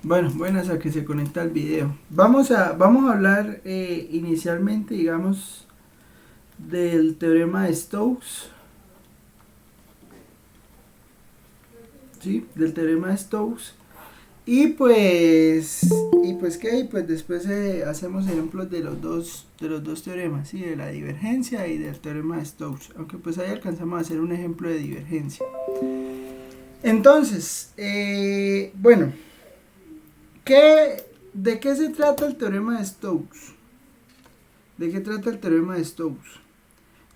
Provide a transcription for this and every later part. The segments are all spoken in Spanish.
Bueno, buenas a que se conecta el video. Vamos a hablar inicialmente, digamos, del teorema de Stokes, ¿sí? Del teorema de Stokes. Y pues después hacemos ejemplos de los dos teoremas, ¿sí? De la divergencia y del teorema de Stokes. Aunque pues ahí alcanzamos a hacer un ejemplo de divergencia. Entonces, bueno, ¿de qué se trata el teorema de Stokes? ¿De qué trata el teorema de Stokes?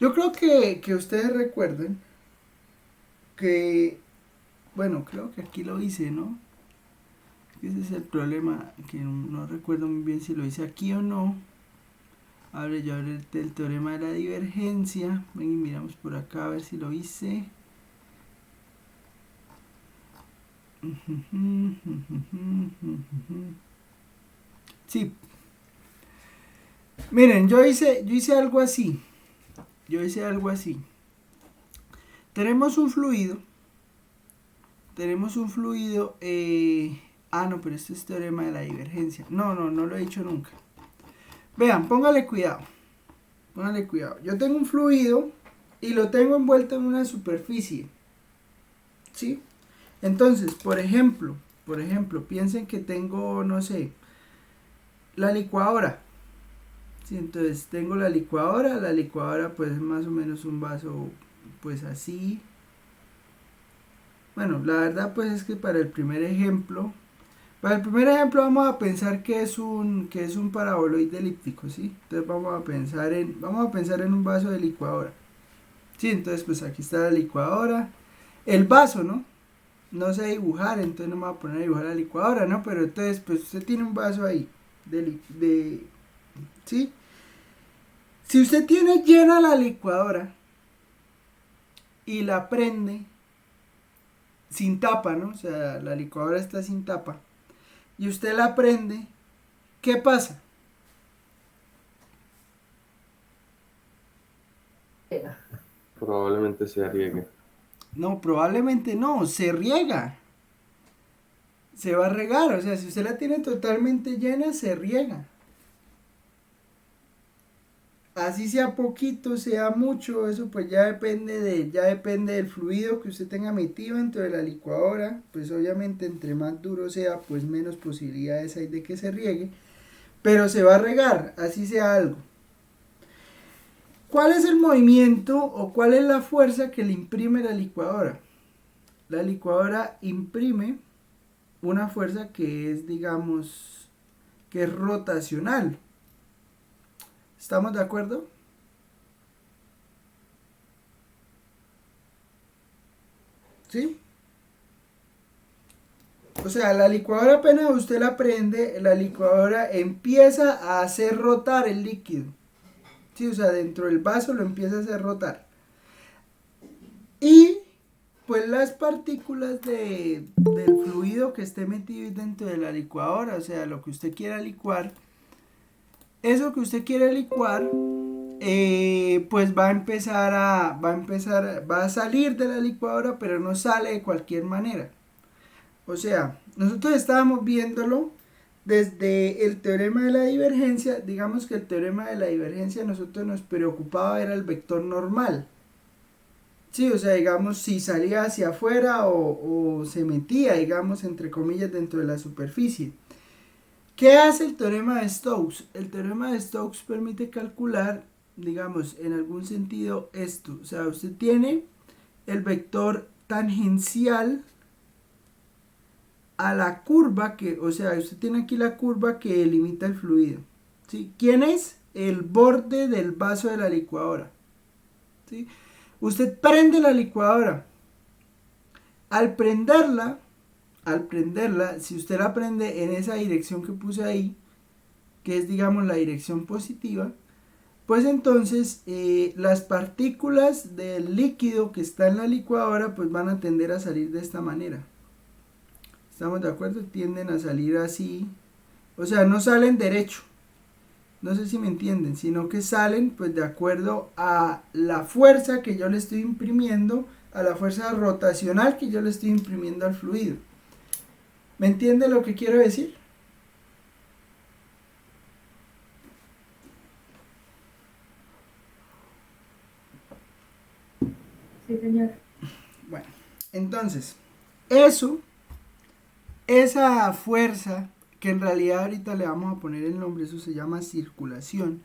Yo creo que ustedes recuerden que, bueno, creo que aquí lo hice, ¿no? Ese es el problema, que no recuerdo muy bien si lo hice aquí o no. Yo hablé del teorema de la divergencia. Ven y miramos por acá a ver si lo hice. Sí. Miren, yo hice algo así. Yo hice algo así. Tenemos un fluido. Tenemos un fluido. No, pero este es teorema de la divergencia. No lo he dicho nunca. Vean, póngale cuidado. Póngale cuidado. Yo tengo un fluido y lo tengo envuelto en una superficie. ¿Sí? Entonces, por ejemplo, piensen que tengo, no sé, la licuadora. ¿Sí? Entonces, tengo la licuadora pues es más o menos un vaso, pues así. Bueno, la verdad pues es que para el primer ejemplo vamos a pensar que es un paraboloide elíptico, ¿sí? Entonces vamos a pensar en un vaso de licuadora. Sí, entonces pues aquí está la licuadora. El vaso, ¿no? No sé dibujar, entonces no me voy a poner a dibujar la licuadora, ¿no? Pero entonces pues usted tiene un vaso ahí ¿sí? Si usted tiene llena la licuadora y la prende sin tapa, ¿no? O sea, la licuadora está sin tapa y usted la prende, ¿qué pasa? Probablemente se arriesgue. No, probablemente no, se riega. Se va a regar, o sea, si usted la tiene totalmente llena, se riega. Así sea poquito, sea mucho, eso pues ya depende del fluido que usted tenga metido dentro de la licuadora. Pues obviamente entre más duro sea, pues menos posibilidades hay de que se riegue. Pero se va a regar, así sea algo. ¿Cuál es el movimiento o cuál es la fuerza que le imprime la licuadora? La licuadora imprime una fuerza que es, digamos, que es rotacional. ¿Estamos de acuerdo? ¿Sí? O sea, la licuadora apenas usted la prende, la licuadora empieza a hacer rotar el líquido. Sí, o sea, dentro del vaso lo empieza a hacer rotar. Y pues las partículas del fluido que esté metido dentro de la licuadora, o sea, lo que usted quiera licuar, eso que usted quiere licuar, pues va a salir de la licuadora, pero no sale de cualquier manera. O sea, nosotros estábamos viéndolo desde el teorema de la divergencia. Digamos que el teorema de la divergencia a nosotros nos preocupaba era el vector normal. Sí, o sea, digamos, si salía hacia afuera o se metía, digamos, entre comillas, dentro de la superficie. ¿Qué hace el teorema de Stokes? El teorema de Stokes permite calcular, digamos, en algún sentido esto. O sea, usted tiene el vector tangencial a la curva o sea, usted tiene aquí la curva que delimita el fluido. ¿Sí? ¿Quién es? El borde del vaso de la licuadora. ¿Sí? Usted prende la licuadora. Al prenderla, si usted la prende en esa dirección que puse ahí, que es digamos la dirección positiva, pues entonces las partículas del líquido que está en la licuadora pues van a tender a salir de esta manera. ¿Estamos de acuerdo? Tienden a salir así. O sea, no salen derecho. No sé si me entienden, sino que salen pues de acuerdo a la fuerza que yo le estoy imprimiendo, a la fuerza rotacional que yo le estoy imprimiendo al fluido. ¿Me entiende lo que quiero decir? Sí, señor. Bueno, entonces, esa fuerza, que en realidad ahorita le vamos a poner el nombre, eso se llama circulación.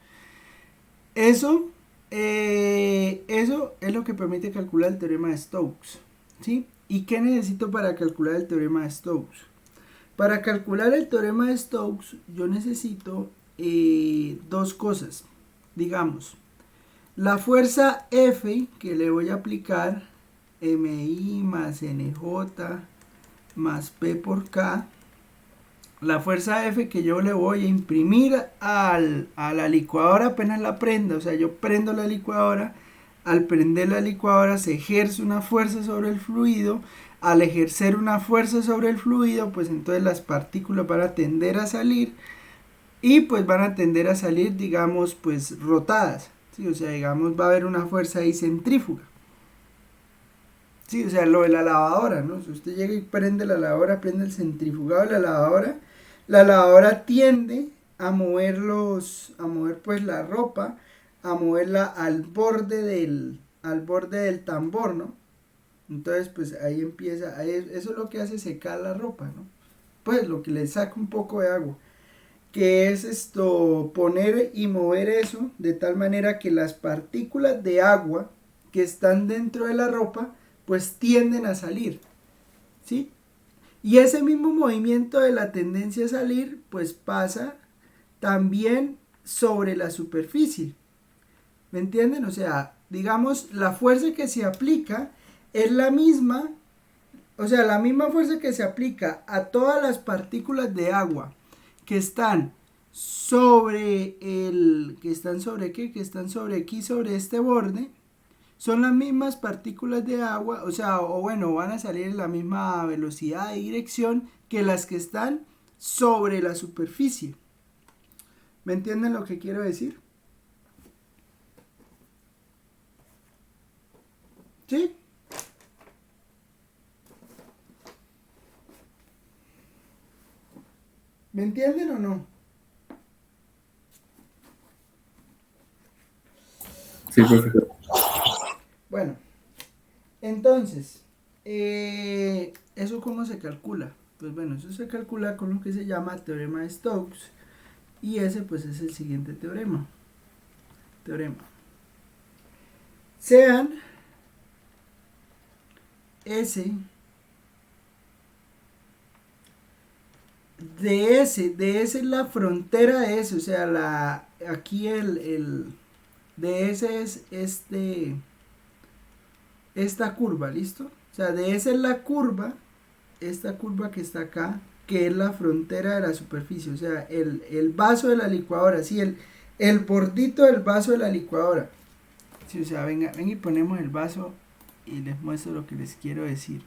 Eso es lo que permite calcular el teorema de Stokes, ¿sí? ¿Y qué necesito para calcular el teorema de Stokes? Para calcular el teorema de Stokes yo necesito dos cosas. Digamos, la fuerza F que le voy a aplicar, MI más NJ más P por K, la fuerza F que yo le voy a imprimir a la licuadora apenas la prenda, o sea, yo prendo la licuadora, al prender la licuadora se ejerce una fuerza sobre el fluido, al ejercer una fuerza sobre el fluido, pues entonces las partículas van a tender a salir y pues van a tender a salir, digamos, pues rotadas, ¿sí? O sea, digamos, va a haber una fuerza ahí centrífuga. Sí, o sea, lo de la lavadora, ¿no? Si usted llega y prende la lavadora, prende el centrifugado de la lavadora tiende a mover pues la ropa, a moverla al borde del tambor, ¿no? Entonces, pues ahí empieza, eso es lo que hace secar la ropa, ¿no? Pues lo que le saca un poco de agua, que es esto, poner y mover eso de tal manera que las partículas de agua que están dentro de la ropa, pues tienden a salir, ¿sí? Y ese mismo movimiento de la tendencia a salir, pues pasa también sobre la superficie, ¿me entienden? O sea, digamos, la fuerza que se aplica es la misma, o sea, la misma fuerza que se aplica a todas las partículas de agua que están que están sobre qué, que están sobre aquí, sobre este borde, son las mismas partículas de agua, o sea, o bueno, van a salir en la misma velocidad y dirección que las que están sobre la superficie. ¿Me entienden lo que quiero decir? ¿Sí? ¿Me entienden o no? Sí, profesor. Bueno, entonces, ¿eso cómo se calcula? Pues bueno, eso se calcula con lo que se llama teorema de Stokes. Y ese pues es el siguiente teorema. Sean S de S es la frontera de S, o sea, aquí de S es esta curva, ¿listo? O sea, de S es la curva, esta curva que está acá, que es la frontera de la superficie, o sea, el vaso de la licuadora, sí, el bordito del vaso de la licuadora. Sí, o sea, venga y ponemos el vaso y les muestro lo que les quiero decir.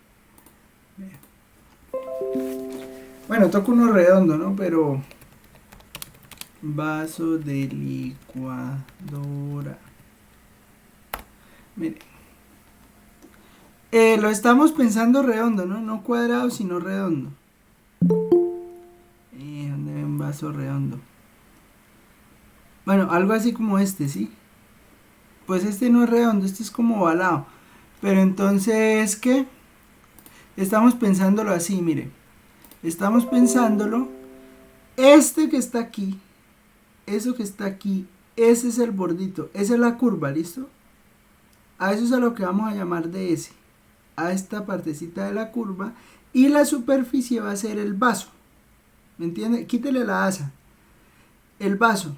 Bueno, toco uno redondo, ¿no? Pero vaso de licuadora. Mire. Lo estamos pensando redondo, ¿no? No cuadrado, sino redondo. ¿Dónde ve un vaso redondo? Bueno, algo así como este, ¿sí? Pues este no es redondo, este es como ovalado. Pero entonces, ¿qué? Estamos pensándolo así, mire. Estamos pensándolo. Este que está aquí, eso que está aquí, ese es el bordito, esa es la curva, ¿listo? A eso es a lo que vamos a llamar de S, a esta partecita de la curva, y la superficie va a ser el vaso, ¿me entiende? Quítele la asa, el vaso,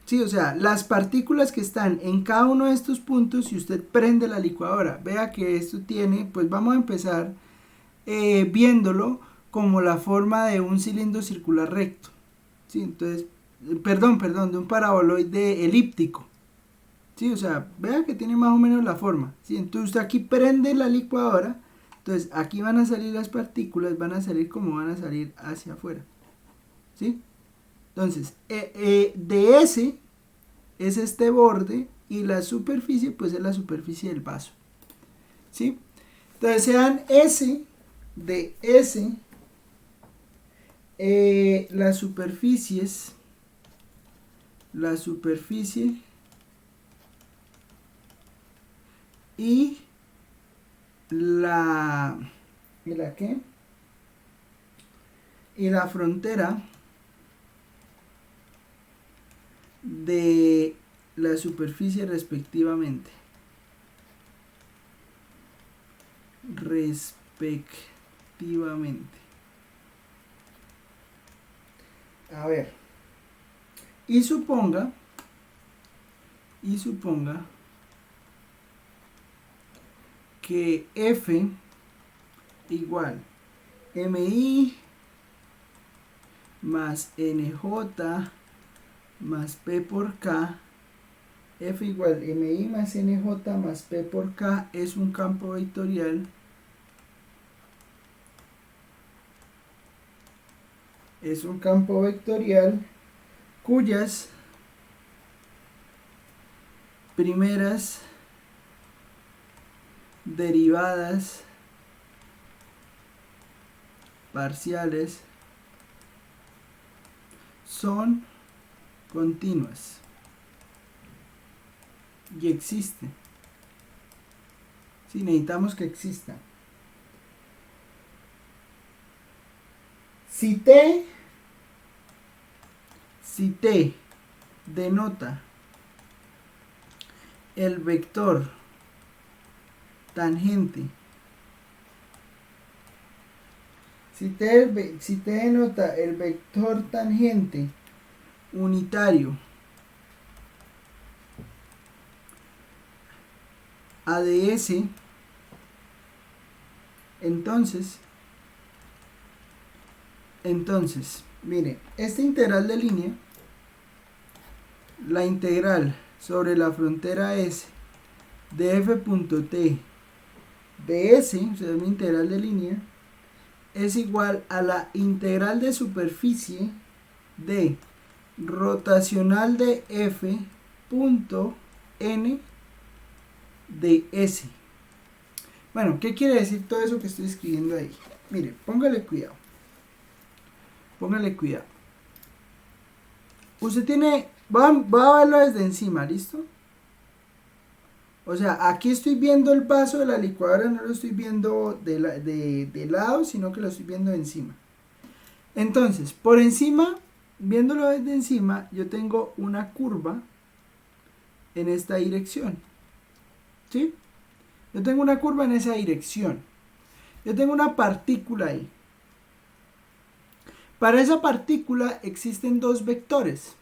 sí, o sea, las partículas que están en cada uno de estos puntos, si usted prende la licuadora, vea que esto tiene, pues vamos a empezar viéndolo como la forma de un cilindro circular recto, ¿sí? Entonces, perdón, de un paraboloide elíptico. Sí, o sea, vea que tiene más o menos la forma. ¿Sí? Entonces usted aquí prende la licuadora. Entonces aquí van a salir las partículas, van a salir como van a salir hacia afuera. ¿Sí? Entonces, de ese es este borde y la superficie pues es la superficie del vaso. ¿Sí? Entonces sean S de S la superficie y ¿la qué? Y la frontera de la superficie respectivamente. A ver. Y suponga que F igual MI más NJ más P por K. F igual MI más NJ más P por K es un campo vectorial cuyas primeras derivadas parciales son continuas y existen. Si necesitamos que exista. Si T denota el vector tangente, si T denota el vector tangente unitario ADS, entonces, mire, esta integral de línea, la integral sobre la frontera S de f.t de S, o sea, una integral de línea, es igual a la integral de superficie de rotacional de f punto n de S. Bueno, ¿qué quiere decir todo eso que estoy escribiendo ahí? Mire, póngale cuidado. Usted tiene, va a verlo desde encima, ¿listo? O sea, aquí estoy viendo el vaso de la licuadora, no lo estoy viendo de lado, sino que lo estoy viendo de encima. Entonces, por encima, viéndolo desde encima, yo tengo una curva en esta dirección. ¿Sí? Yo tengo una curva en esa dirección. Yo tengo una partícula ahí. Para esa partícula existen dos vectores.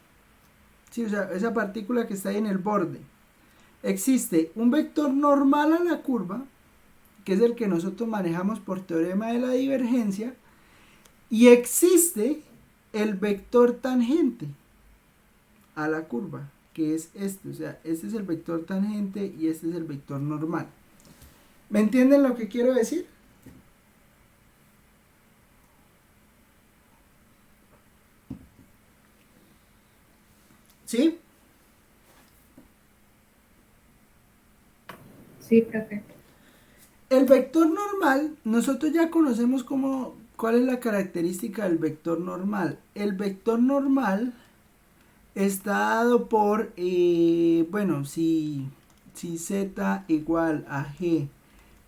¿Sí? O sea, esa partícula que está ahí en el borde. Existe un vector normal a la curva, que es el que nosotros manejamos por teorema de la divergencia, y existe el vector tangente a la curva, que es este. O sea, este es el vector tangente y este es el vector normal. ¿Me entienden lo que quiero decir? ¿Sí? Sí, profe. El vector normal, nosotros ya conocemos cuál es la característica del vector normal. El vector normal está dado por, bueno, si z igual a g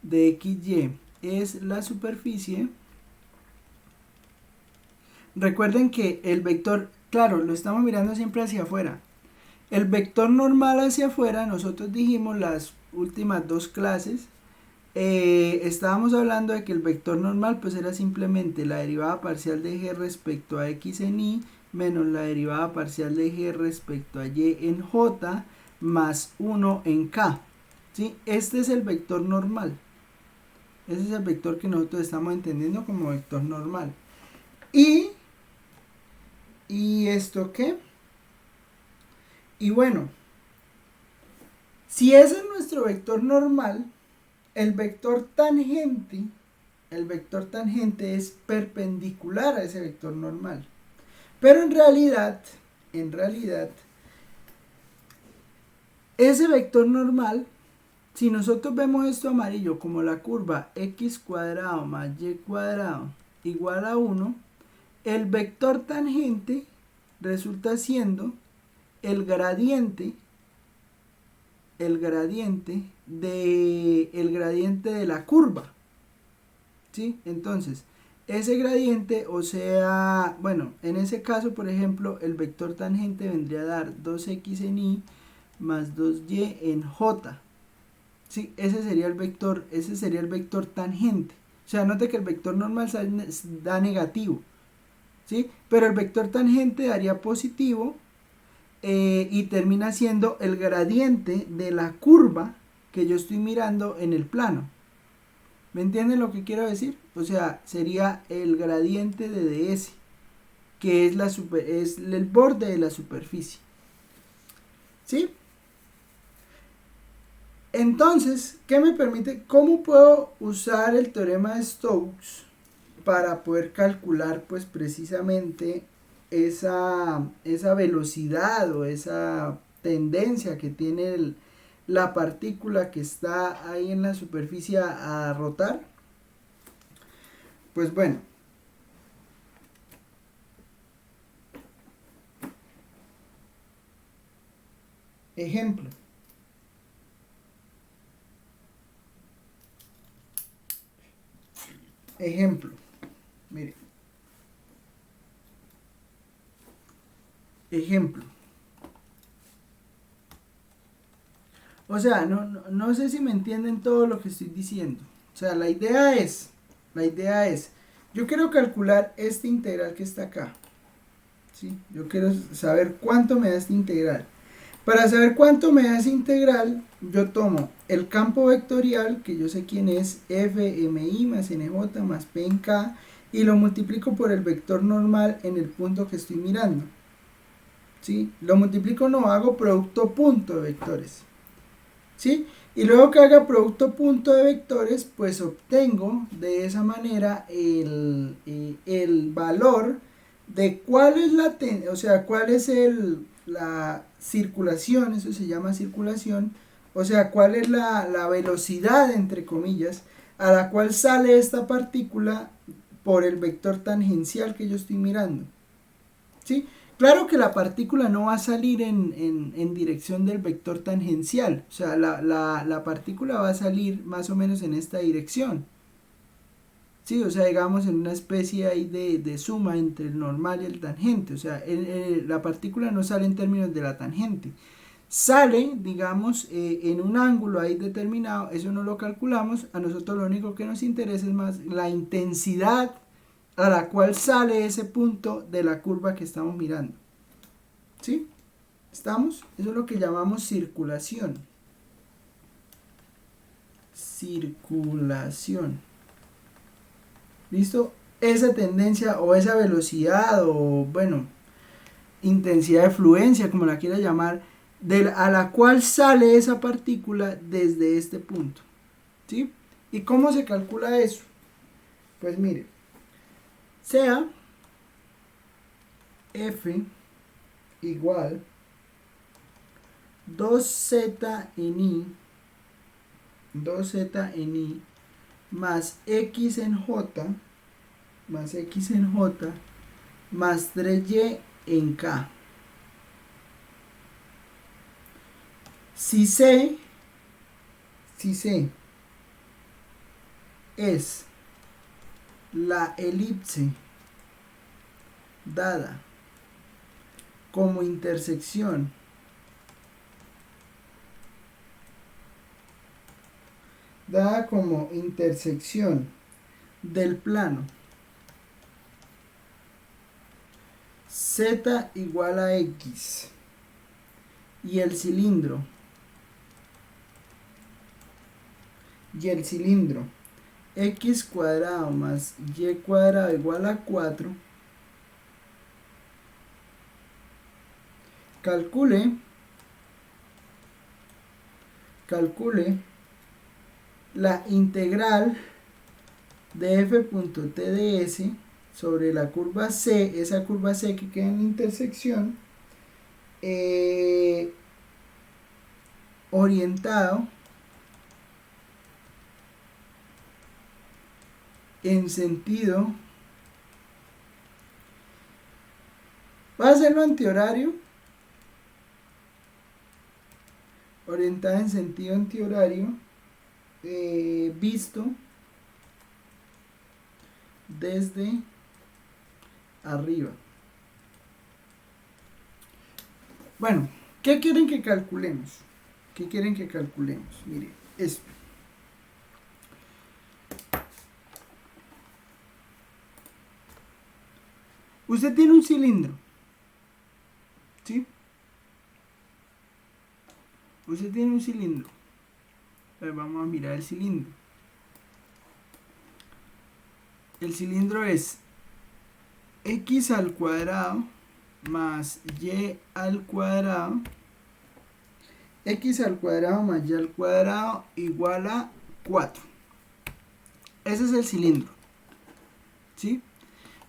de xy es la superficie, recuerden que el vector, claro, lo estamos mirando siempre hacia afuera. El vector normal hacia afuera, nosotros dijimos las últimas dos clases, estábamos hablando de que el vector normal pues era simplemente la derivada parcial de g respecto a x en y menos la derivada parcial de g respecto a y en j más 1 en k. ¿Sí? Este es el vector normal. Ese es el vector que nosotros estamos entendiendo como vector normal. ¿Y esto qué? Y bueno, si ese es nuestro vector normal, el vector tangente es perpendicular a ese vector normal. Pero en realidad, ese vector normal, si nosotros vemos esto amarillo como la curva x cuadrado más y cuadrado igual a 1, el vector tangente resulta siendo el gradiente de la curva, ¿sí? Entonces, ese gradiente, o sea, bueno, en ese caso, por ejemplo, el vector tangente vendría a dar 2x en y más 2y en j, ¿sí? Ese sería el vector tangente. O sea, note que el vector normal da negativo, ¿sí? Pero el vector tangente daría positivo, y termina siendo el gradiente de la curva que yo estoy mirando en el plano. ¿Me entienden lo que quiero decir? O sea, sería el gradiente de ds, que es el borde de la superficie. ¿Sí? Entonces, ¿qué me permite? ¿Cómo puedo usar el teorema de Stokes para poder calcular, pues, precisamente esa velocidad o esa tendencia que tiene la partícula que está ahí en la superficie a rotar? Pues bueno, ejemplo. Mire. Ejemplo. O sea, no sé si me entienden todo lo que estoy diciendo. O sea, la idea es, yo quiero calcular este integral que está acá. ¿Sí? Yo quiero saber cuánto me da este integral. Para saber cuánto me da ese integral, yo tomo el campo vectorial, que yo sé quién es, fmi más nj más p en k, y lo multiplico por el vector normal en el punto que estoy mirando. ¿Sí? Lo multiplico, no, hago producto punto de vectores. ¿Sí? Y luego que haga producto punto de vectores, pues obtengo de esa manera el valor de cuál es cuál es la circulación, eso se llama circulación, o sea, cuál es la velocidad, entre comillas, a la cual sale esta partícula por el vector tangencial que yo estoy mirando. ¿Sí? Claro que la partícula no va a salir en dirección del vector tangencial, o sea, la partícula va a salir más o menos en esta dirección. Sí, o sea, digamos en una especie ahí de suma entre el normal y el tangente, o sea, la partícula no sale en términos de la tangente, sale, digamos, en un ángulo ahí determinado, eso no lo calculamos, a nosotros lo único que nos interesa es más la intensidad a la cual sale ese punto de la curva que estamos mirando. ¿Sí? ¿Estamos? Eso es lo que llamamos circulación. Circulación. ¿Listo? Esa tendencia o esa velocidad o, bueno, intensidad de fluencia, como la quiera llamar, a la cual sale esa partícula desde este punto. ¿Sí? ¿Y cómo se calcula eso? Pues mire, sea F igual 2z en i más x en j más 3y en k. Si C es la elipse dada como intersección del plano z igual a x y el cilindro x cuadrado más y cuadrado igual a 4, calcule la integral de f.tds sobre la curva C, esa curva C que queda en la intersección, orientado en sentido Voy a hacerlo antihorario, orientada en sentido antihorario, visto desde arriba. Bueno, ¿qué quieren que calculemos? ¿Qué quieren que calculemos? Mire, esto. Usted tiene un cilindro, ¿sí? Usted tiene un cilindro. Vamos a mirar el cilindro. El cilindro es x al cuadrado más y al cuadrado, x al cuadrado más y al cuadrado igual a 4. Ese es el cilindro, ¿sí?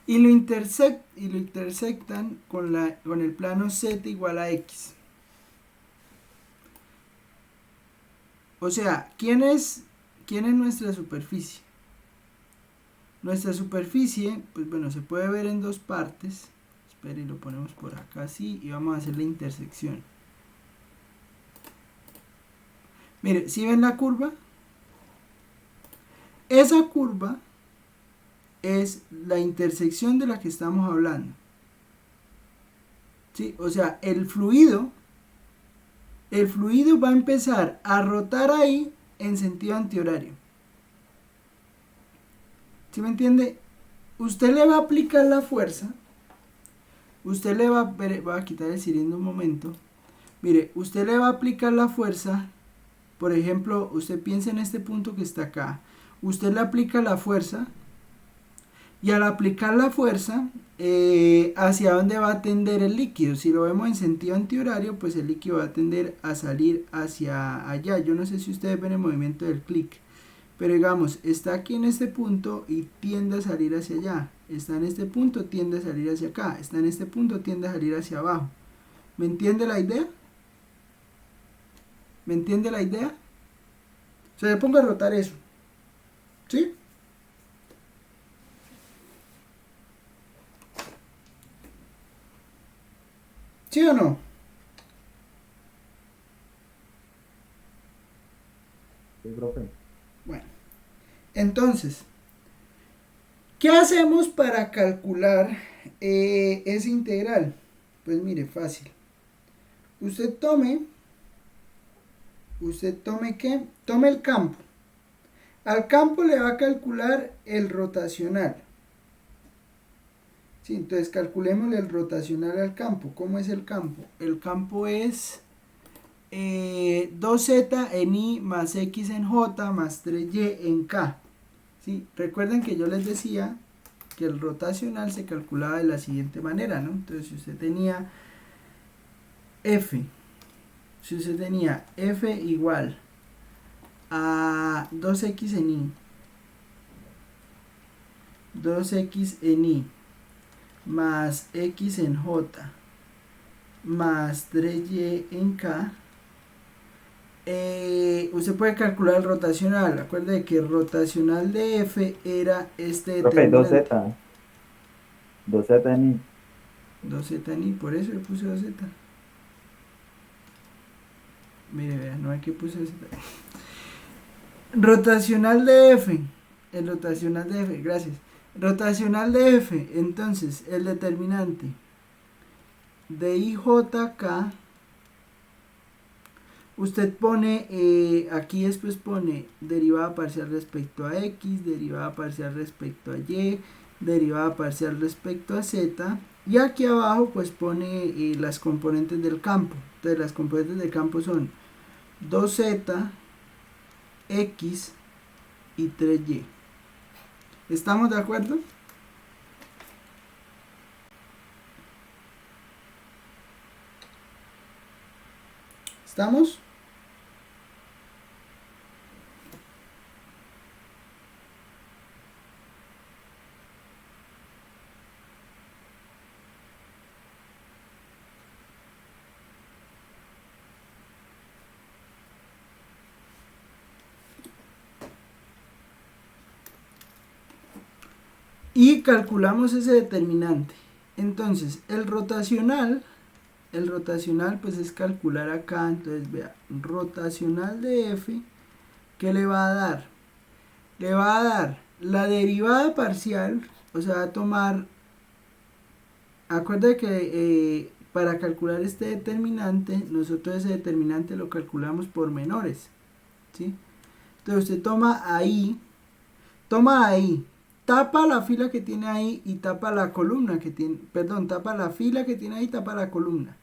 Y lo intersectan con el plano z igual a x. O sea, ¿quién es nuestra superficie? Nuestra superficie, pues bueno, se puede ver en dos partes. Espera, y lo ponemos por acá así y vamos a hacer la intersección. Mire, ¿sí ven la curva? Esa curva es la intersección de la que estamos hablando. ¿Sí? O sea, el fluido va a empezar a rotar ahí en sentido antihorario. ¿Sí me entiende? Usted le va a aplicar la fuerza. Usted le va a quitar el cilindro un momento. Mire, usted le va a aplicar la fuerza. Por ejemplo, usted piensa en este punto que está acá. Usted le aplica la fuerza. Y al aplicar la fuerza, ¿hacia dónde va a tender el líquido? Si lo vemos en sentido antihorario, pues el líquido va a tender a salir hacia allá. Yo no sé si ustedes ven el movimiento del clic. Pero digamos, está aquí en este punto y tiende a salir hacia allá. Está en este punto, tiende a salir hacia acá. Está en este punto, tiende a salir hacia abajo. ¿Me entiende la idea? ¿Me entiende la idea? O sea, le pongo a rotar eso. ¿Sí? ¿Sí o no? Sí, profe. Bueno, entonces, ¿qué hacemos para calcular ese integral? Pues mire, fácil. Usted tome ¿qué? Tome el campo. Al campo le va a calcular el rotacional. Sí, entonces calculémosle el rotacional al campo. ¿Cómo es el campo? El campo es 2z en i más x en j más 3y en k. ¿Sí? Recuerden que yo les decía que el rotacional se calculaba de la siguiente manera, ¿no? Entonces si usted tenía f igual a 2x en i, 2x en i más x en j más 3y en k, usted puede calcular el rotacional. Acuerde que el rotacional de f era este Profe, determinante. 2Z en I. 2z en i, por eso le puse 2z. Mire, vea, no hay que puse 2z. Rotacional de f. El rotacional de f, gracias. Rotacional de f, entonces el determinante de IJK, usted pone, aquí después pone derivada parcial respecto a x, derivada parcial respecto a y, derivada parcial respecto a z, y aquí abajo pues pone las componentes del campo. Entonces las componentes del campo son 2z, x y 3y. ¿Estamos de acuerdo? ¿Estamos? Y calculamos ese determinante. Entonces, el rotacional pues es calcular acá, entonces vea, rotacional de f, ¿qué le va a dar? Le va a dar la derivada parcial, o sea, va a tomar, acuerda que para calcular este determinante, nosotros ese determinante lo calculamos por menores, ¿sí? Entonces usted toma ahí, tapa la fila que tiene ahí y tapa la columna que tiene, perdón, tapa la fila que tiene ahí, tapa la columna.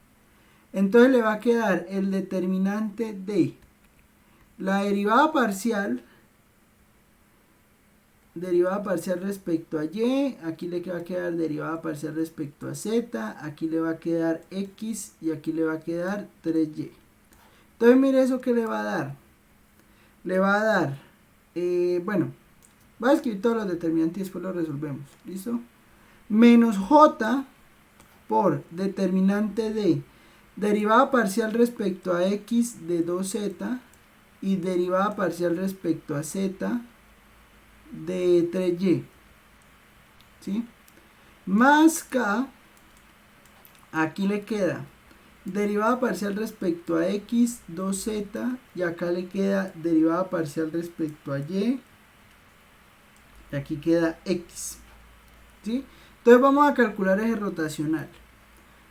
Entonces le va a quedar el determinante de la derivada parcial respecto a y, aquí le va a quedar derivada parcial respecto a z, aquí le va a quedar x y aquí le va a quedar 3y. Entonces mire eso que le va a dar. Le va a dar, bueno, voy a escribir todos los determinantes y después los resolvemos. ¿Listo? Menos j por determinante de derivada parcial respecto a x de 2z y derivada parcial respecto a z de 3y. ¿Sí? Más k, aquí le queda derivada parcial respecto a x 2z y acá le queda derivada parcial respecto a y y aquí queda x. ¿Sí? Entonces vamos a calcular ese rotacional.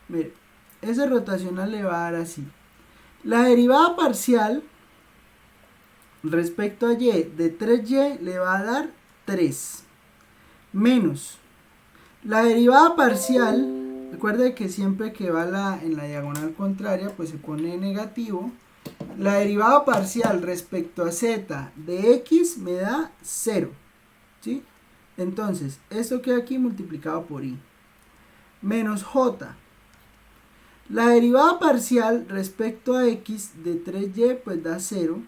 Mire, ese rotacional le va a dar así. La derivada parcial respecto a y de 3y le va a dar 3. Menos la derivada parcial, recuerde que siempre que va en la diagonal contraria, pues se pone negativo. La derivada parcial respecto a z de x me da 0. ¿Sí? Entonces, esto queda aquí multiplicado por i. Menos j. La derivada parcial respecto a x de 3y pues da 0.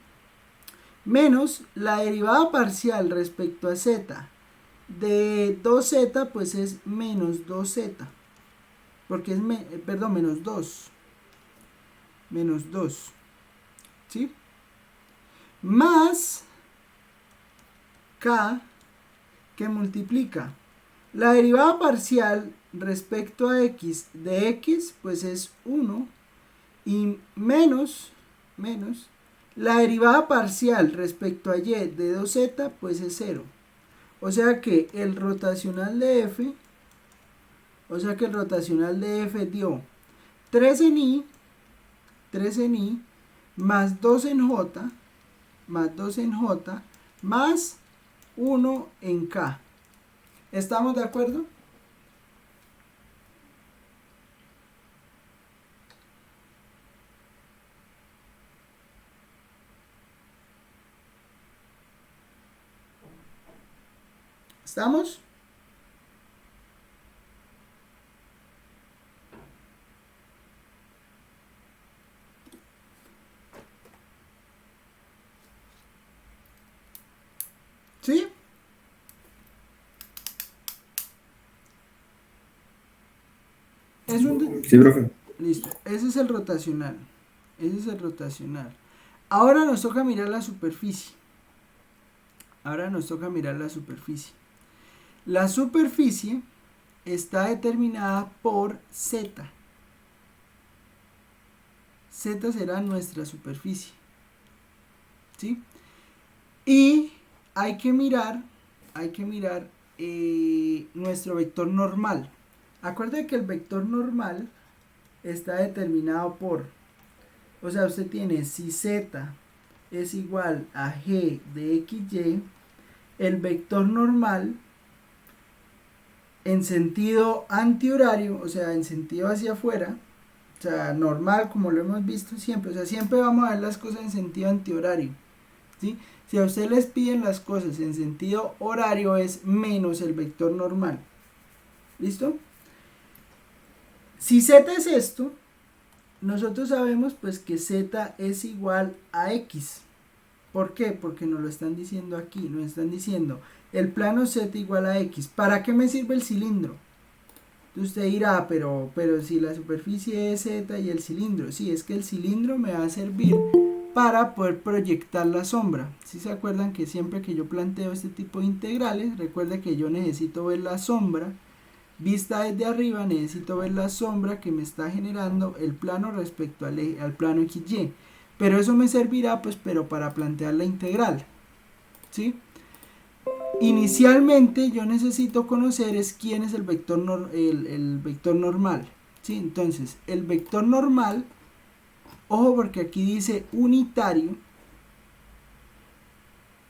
Menos la derivada parcial respecto a z de 2z pues es menos 2z. Porque es, perdón, menos 2. Menos 2. ¿Sí? Más k que multiplica la derivada parcial respecto a x de x pues es 1 y menos la derivada parcial respecto a y de 2z pues es 0. O sea que el rotacional de f, dio 3 en i más 2 en j más 1 en k. ¿Estamos de acuerdo? ¿Estamos? ¿Sí? Sí, profe. Listo, ese es el rotacional. Ahora nos toca mirar la superficie. La superficie está determinada por z. Z será nuestra superficie. ¿Sí? Y hay que mirar nuestro vector normal. Acuérdense que el vector normal está determinado por, o sea, usted tiene si z es igual a g de xy, el vector normal en sentido antihorario, o sea, en sentido hacia afuera, o sea, normal como lo hemos visto siempre, o sea, siempre vamos a ver las cosas en sentido antihorario, ¿sí? Si a usted les piden las cosas en sentido horario es menos el vector normal. ¿Listo? Si z es esto, nosotros sabemos pues que z es igual a x. ¿Por qué? Porque nos lo están diciendo aquí, nos están diciendo el plano z igual a x. ¿Para qué me sirve el cilindro? Usted dirá, pero si la superficie es z y el cilindro, sí, es que el cilindro me va a servir para poder proyectar la sombra. Si se acuerdan que siempre que yo planteo este tipo de integrales, recuerde que yo necesito ver la sombra Vista desde arriba, necesito ver la sombra que me está generando el plano respecto al plano XY. Pero eso me servirá pues pero para plantear la integral. ¿Sí? Inicialmente yo necesito conocer es quién es el vector, el vector normal. ¿Sí? Entonces, el vector normal, ojo porque aquí dice unitario.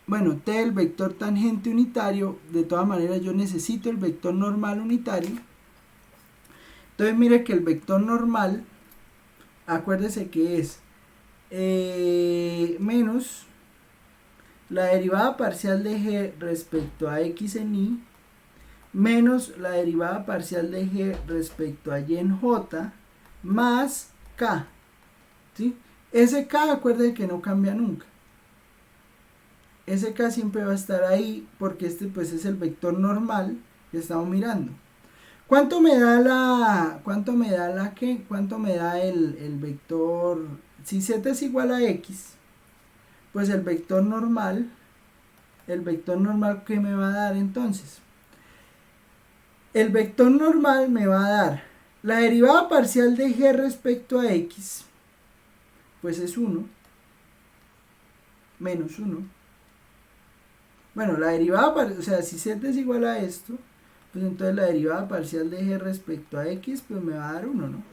Bueno, T el vector tangente unitario, de todas maneras yo necesito el vector normal unitario. Entonces mire que el vector normal, acuérdese que es menos la derivada parcial de g respecto a x en y, menos la derivada parcial de g respecto a y en j, más k. ¿Sí? Ese k, acuérdense que no cambia nunca. Ese k siempre va a estar ahí porque este pues es el vector normal que estamos mirando. ¿Cuánto me da el vector? Si z es igual a x, pues el vector normal ¿qué me va a dar entonces? El vector normal me va a dar la derivada parcial de g respecto a x, pues es 1, menos 1. Bueno, la derivada, o sea, si z es igual a esto, pues entonces la derivada parcial de g respecto a x, pues me va a dar 1, ¿no?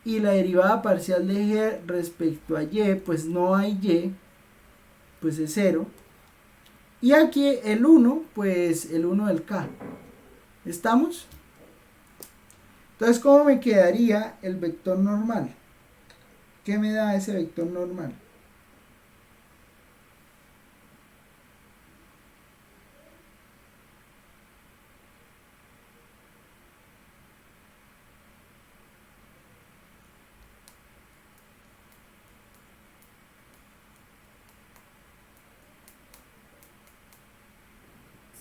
Y la derivada parcial de g respecto a y, pues no hay y, pues es 0. Y aquí el 1, pues el 1 del k. ¿Estamos? Entonces, ¿cómo me quedaría el vector normal? ¿Qué me da ese vector normal?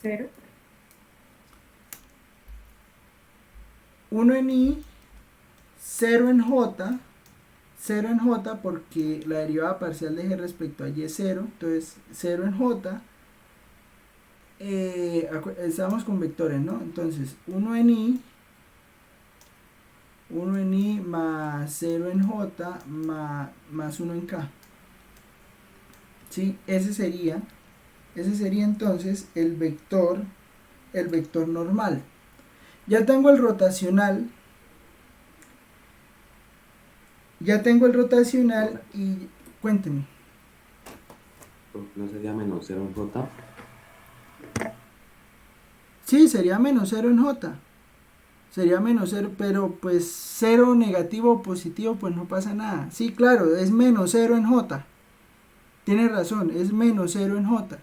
Cero. 1 en i, 0 en j, 0 en j porque la derivada parcial de g respecto a y es 0, entonces 0 en j, estamos con vectores, ¿no? Entonces 1 en i más 0 en j más 1 en k. ¿Sí? Ese sería entonces el vector normal. Ya tengo el rotacional. Y cuénteme. ¿Por qué no sería menos 0 en J? Sí, sería menos 0 en j. Sería menos 0, pero pues 0 negativo o positivo, pues no pasa nada. Sí, claro, es menos 0 en j. Tiene razón, es menos 0 en j.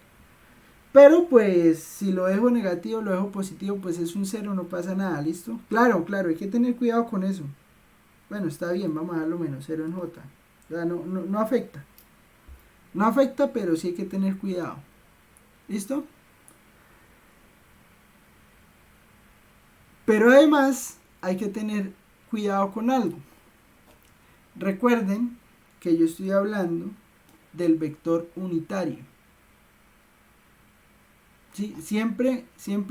Pero pues si lo dejo negativo, lo dejo positivo, pues es un 0, no pasa nada, ¿listo? Claro, hay que tener cuidado con eso. Bueno, está bien, vamos a dejarlo menos 0 en j. O sea, no afecta. No afecta, pero sí hay que tener cuidado. ¿Listo? Pero además hay que tener cuidado con algo. Recuerden que yo estoy hablando del vector unitario. ¿Sí? Siempre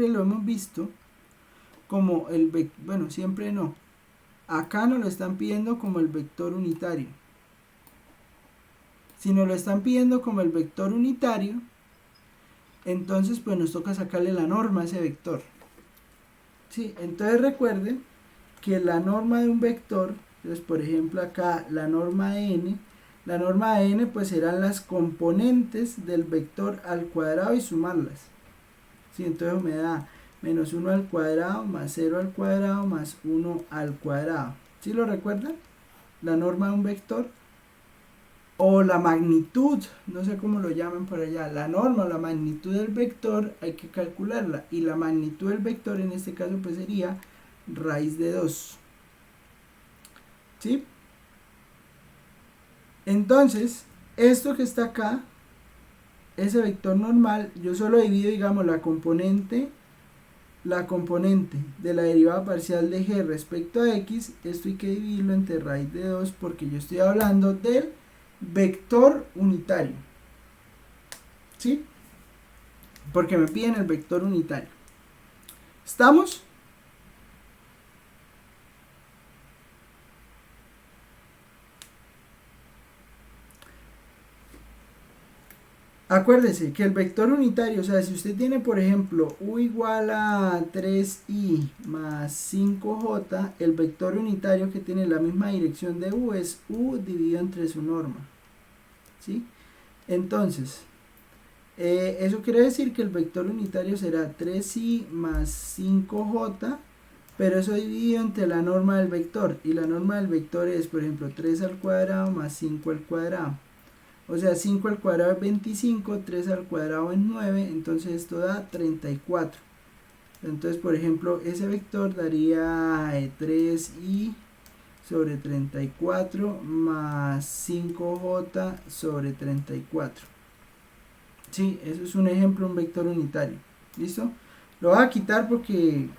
lo hemos visto como el vector, bueno, siempre no. Acá nos lo están pidiendo como el vector unitario. Si nos lo están pidiendo como el vector unitario, entonces pues nos toca sacarle la norma a ese vector. ¿Sí? Entonces recuerden que la norma de un vector, entonces por ejemplo acá la norma de n pues serán las componentes del vector al cuadrado y sumarlas. ¿Sí? Entonces me da menos 1 al cuadrado más 0 al cuadrado más 1 al cuadrado. ¿Sí lo recuerdan? La norma de un vector. O la magnitud, no sé cómo lo llaman por allá. La norma o la magnitud del vector hay que calcularla. Y la magnitud del vector en este caso pues sería raíz de 2. ¿Sí? Entonces, esto que está acá, ese vector normal, yo solo divido, digamos, la componente de la derivada parcial de g respecto a x. Esto hay que dividirlo entre raíz de 2 porque yo estoy hablando del vector unitario. ¿Sí? Porque me piden el vector unitario. ¿Estamos? Acuérdese que el vector unitario, o sea, si usted tiene, por ejemplo, u igual a 3i más 5j, el vector unitario que tiene la misma dirección de u es u dividido entre su norma, ¿sí? Entonces, eso quiere decir que el vector unitario será 3i más 5j, pero eso dividido entre la norma del vector, y la norma del vector es, por ejemplo, 3 al cuadrado más 5 al cuadrado. O sea, 5 al cuadrado es 25, 3 al cuadrado es 9, entonces esto da 34. Entonces, por ejemplo, ese vector daría 3i sobre 34 más 5j sobre 34. Sí, eso es un ejemplo, un vector unitario. ¿Listo? Lo voy a quitar porque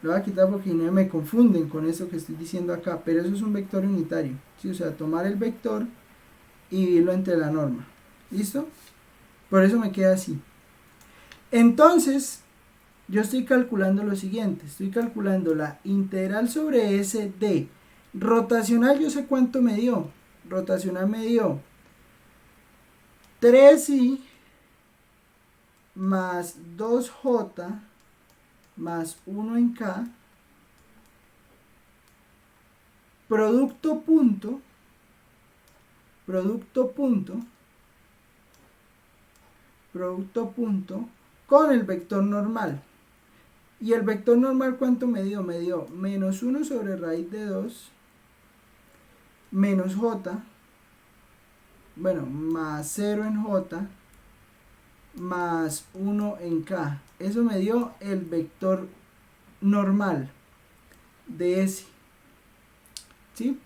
no me confunden con eso que estoy diciendo acá, pero eso es un vector unitario. ¿Sí? O sea, tomar el vector y dividirlo entre la norma. ¿Listo? Por eso me queda así. Entonces, yo estoy calculando lo siguiente. Estoy calculando la integral sobre S de rotacional. Yo sé cuánto me dio. Rotacional me dio 3i más 2j más 1 en k. Producto punto. Producto punto con el vector normal. ¿Y el vector normal cuánto me dio? Me dio menos 1 sobre raíz de 2 menos j, bueno, más 0 en j, más 1 en k. Eso me dio el vector normal de S. ¿Sí?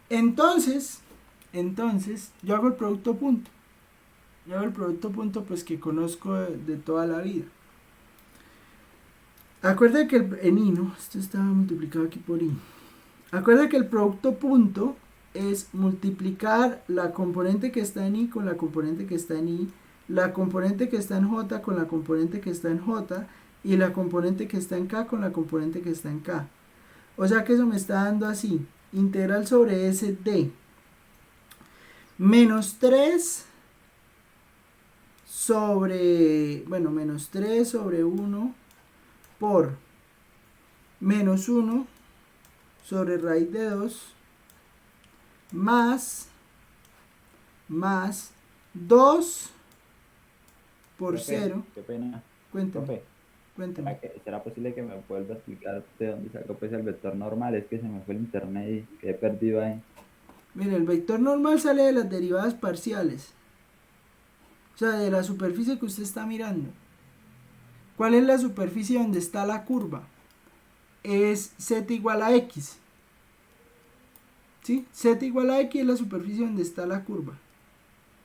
Entonces, yo hago el producto punto. Yo hago el producto punto pues que conozco de toda la vida. Acuerda que en i, ¿no? Esto está multiplicado aquí por i. Acuerda que el producto punto es multiplicar la componente que está en i con la componente que está en i, la componente que está en j con la componente que está en j, y la componente que está en k con la componente que está en k. O sea que eso me está dando así, integral sobre S de menos 3 sobre, bueno, menos 3 sobre 1 por menos 1 sobre raíz de 2 más 2 por Profe, 0. qué pena. Cuénteme, Profe, cuénteme. ¿será posible que me vuelva a explicar de dónde sacó pues el vector normal? Es que se me fue el internet y quedé perdido ahí. Mire, el vector normal sale de las derivadas parciales. O sea, de la superficie que usted está mirando. ¿Cuál es la superficie donde está la curva? Es z igual a x. ¿Sí? Z igual a x es la superficie donde está la curva.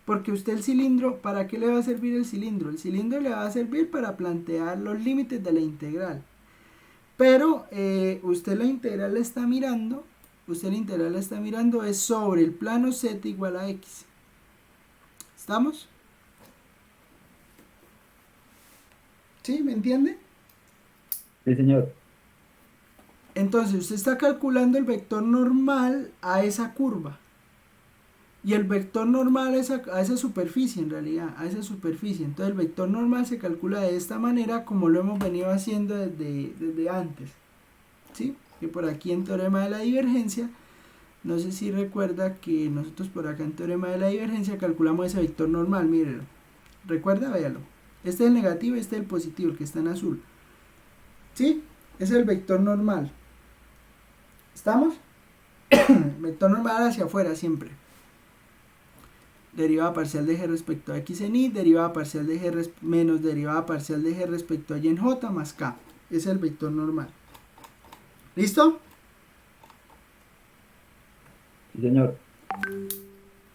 Porque usted el cilindro, ¿para qué le va a servir el cilindro? El cilindro le va a servir para plantear los límites de la integral. Pero usted la integral la está mirando es sobre el plano z igual a x. ¿Estamos? ¿Sí? ¿Me entiende? Sí, señor. Entonces usted está calculando el vector normal a esa curva. Y el vector normal a esa superficie, en realidad, a esa superficie. Entonces el vector normal se calcula de esta manera como lo hemos venido haciendo desde antes. ¿Sí? Que por aquí en teorema de la divergencia, no sé si recuerda que nosotros por acá en teorema de la divergencia calculamos ese vector normal, mírelo. ¿Recuerda? Véalo. Este es el negativo y este es el positivo, el que está en azul. ¿Sí? Ese es el vector normal. ¿Estamos? Vector normal hacia afuera siempre. Derivada parcial de g respecto a x en y, derivada parcial de g menos derivada parcial de g respecto a y en j más k. Ese es el vector normal. ¿Listo? Sí, señor.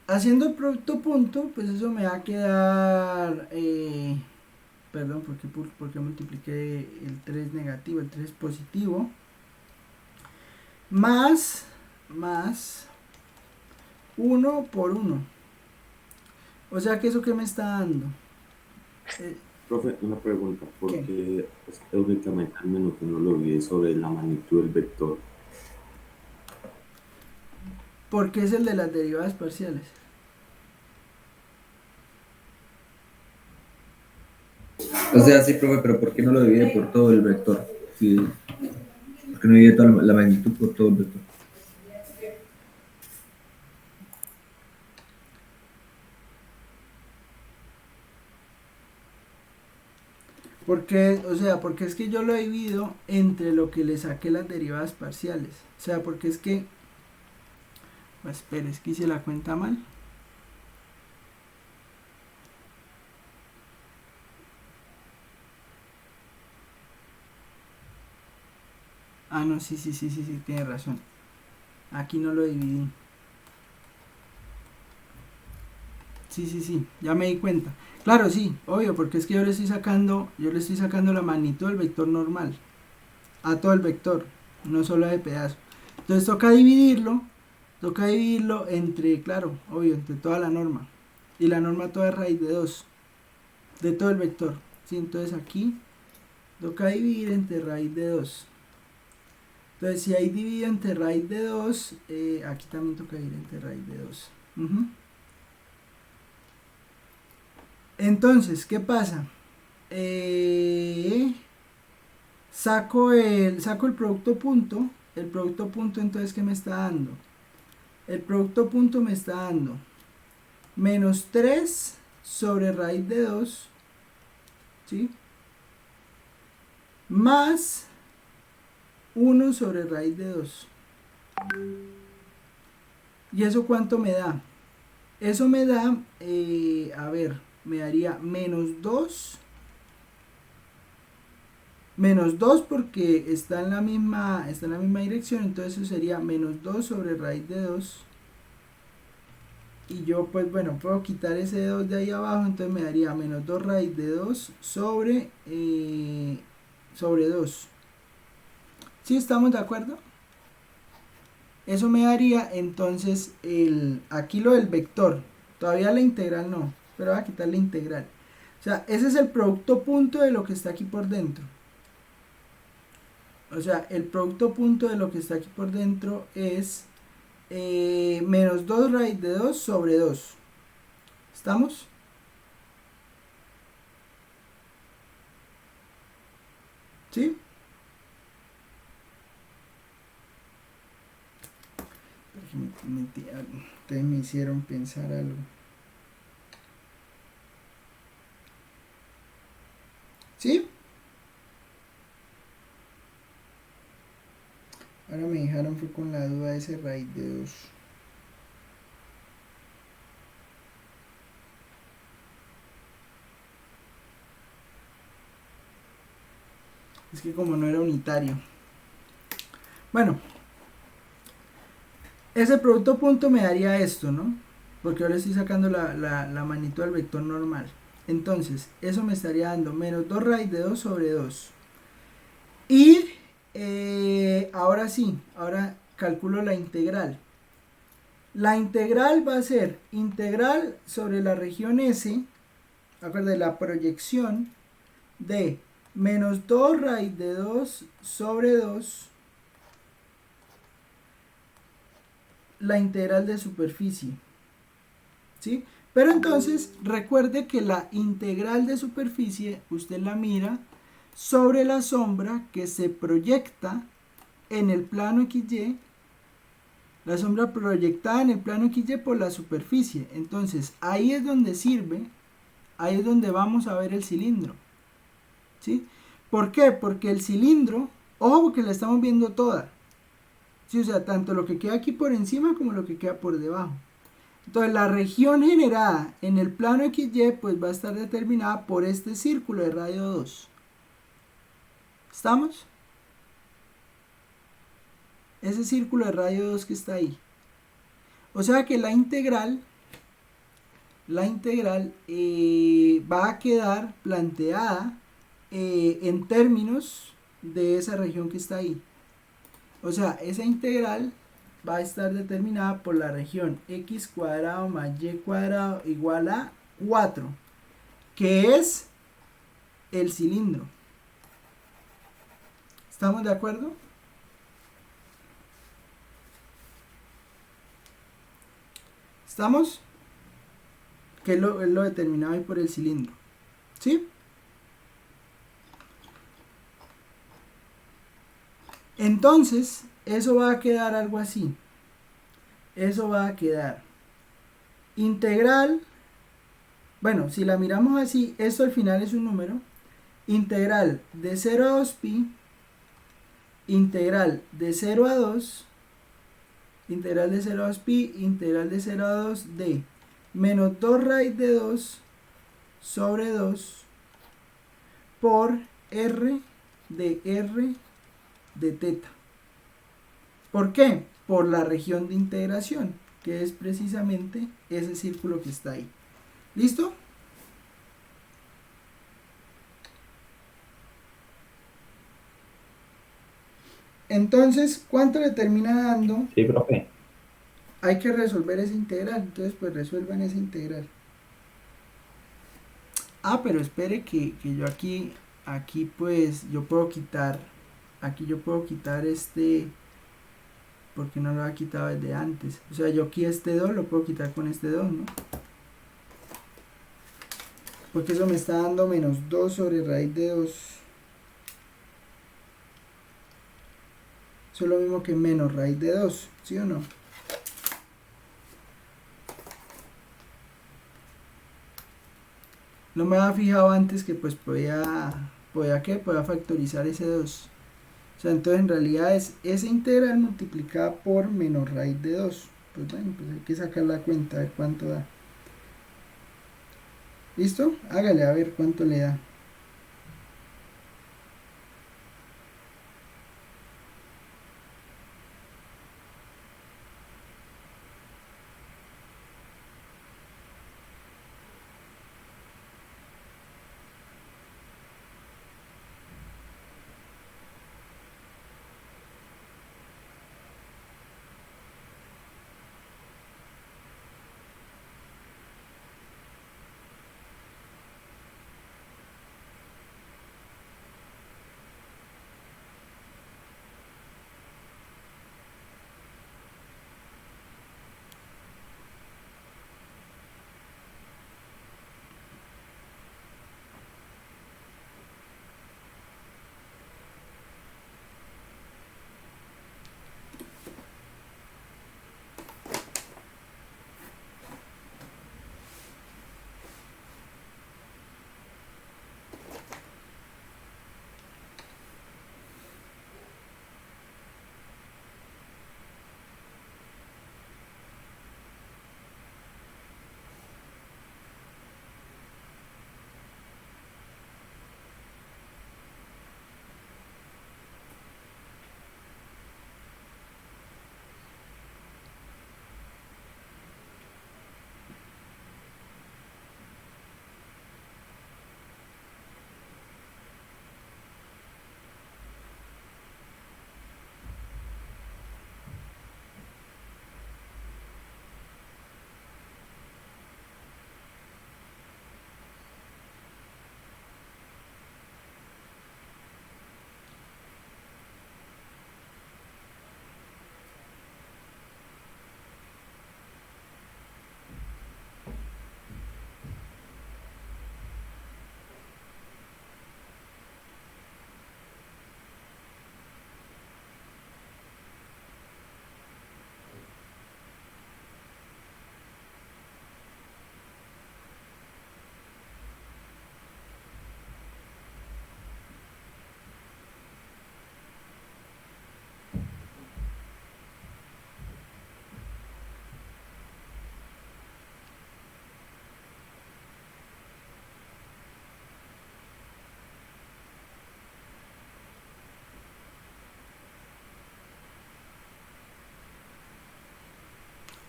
Haciendo el producto punto, pues eso me va a quedar... perdón, porque multipliqué el 3 negativo, el 3 positivo. Más 1 por 1. O sea que eso que me está dando. Profe, una pregunta, ¿Qué? porque únicamente al menos que no lo vi sobre la magnitud del vector. Porque es el de las derivadas parciales. O sea, sí, profe, pero ¿por qué no lo divide por todo el vector? Sí, ¿por qué no divide toda la magnitud por todo el vector? Porque, o sea, porque es que yo lo divido entre lo que le saqué las derivadas parciales. O sea, porque es que... Pues, espera, es que hice la cuenta mal. Ah, no, sí, tiene razón. Aquí no lo dividí. Sí, ya me di cuenta. Claro, sí, obvio, porque es que yo le estoy sacando la magnitud del vector normal a todo el vector, no solo de pedazo. Entonces toca dividirlo entre, claro, obvio, entre toda la norma. Y la norma toda es raíz de 2 de todo el vector. ¿Sí? Entonces aquí toca dividir entre raíz de 2. Entonces si ahí divido entre raíz de 2, aquí también toca dividir entre raíz de 2. Entonces, ¿qué pasa? Saco el producto punto. El producto punto, entonces, ¿qué me está dando? El producto punto me está dando menos 3 sobre raíz de 2, ¿sí? Más 1 sobre raíz de 2. ¿Y eso cuánto me da? Eso me da, a ver, me daría menos 2 porque está en la misma dirección, entonces eso sería menos 2 sobre raíz de 2. Y yo pues bueno, puedo quitar ese 2 de ahí abajo, entonces me daría menos 2 raíz de 2 sobre 2. ¿Sí estamos de acuerdo? Eso me daría entonces aquí lo del vector. Todavía la integral no, pero voy a quitar la integral. O sea, ese es el producto punto de lo que está aquí por dentro. O sea, el producto punto de lo que está aquí por dentro es menos 2 raíz de 2 sobre 2. ¿Estamos? ¿Sí? Ustedes me hicieron pensar algo. ¿Sí? Ahora me dejaron fue con la duda de ese raíz de 2. Es que como no era unitario. Bueno, ese producto punto me daría esto, ¿no? Porque ahora estoy sacando la magnitud del vector normal. Entonces, eso me estaría dando menos 2 raíz de 2 sobre 2. Y ahora sí, ahora calculo la integral. La integral va a ser integral sobre la región S, acuérdense, la proyección de menos 2 raíz de 2 sobre 2, la integral de superficie. ¿Sí? Pero entonces recuerde que la integral de superficie usted la mira sobre la sombra que se proyecta en el plano XY, la sombra proyectada en el plano XY por la superficie. Entonces ahí es donde sirve, ahí es donde vamos a ver el cilindro. ¿Sí? ¿Por qué? Porque el cilindro, ojo que la estamos viendo toda. ¿Sí? O sea, tanto lo que queda aquí por encima como lo que queda por debajo. Entonces la región generada en el plano XY pues va a estar determinada por este círculo de radio 2. ¿Estamos? Ese círculo de radio 2 que está ahí. O sea que la integral va a quedar planteada en términos de esa región que está ahí. O sea, esa integral va a estar determinada por la región x cuadrado más y cuadrado igual a 4, que es el cilindro. ¿Estamos de acuerdo? ¿Estamos? Que es lo determinado ahí por el cilindro. ¿Sí? Entonces, eso va a quedar algo así. Eso va a quedar integral. Bueno, si la miramos así, esto al final es un número. Integral de 0 a 2pi, integral de 0 a 2, integral de 0 a 2pi, integral de 0 a 2 de menos 2 raíz de 2 sobre 2 por r de teta. ¿Por qué? Por la región de integración, que es precisamente ese círculo que está ahí. ¿Listo? Entonces, ¿cuánto le termina dando? Sí, profe. Hay que resolver esa integral. Entonces, pues resuelvan esa integral. Ah, pero espere que yo aquí pues yo puedo quitar, aquí yo puedo quitar porque no lo había quitado desde antes. O sea, yo aquí este 2 lo puedo quitar con este 2, ¿no? Porque eso me está dando menos 2 sobre raíz de 2. Eso es lo mismo que menos raíz de 2, ¿sí o no? No me había fijado antes que pues podía factorizar ese 2. O sea, entonces en realidad es esa integral multiplicada por menos raíz de 2. Pues bueno, pues hay que sacar la cuenta de cuánto da. ¿Listo? Hágale a ver cuánto le da.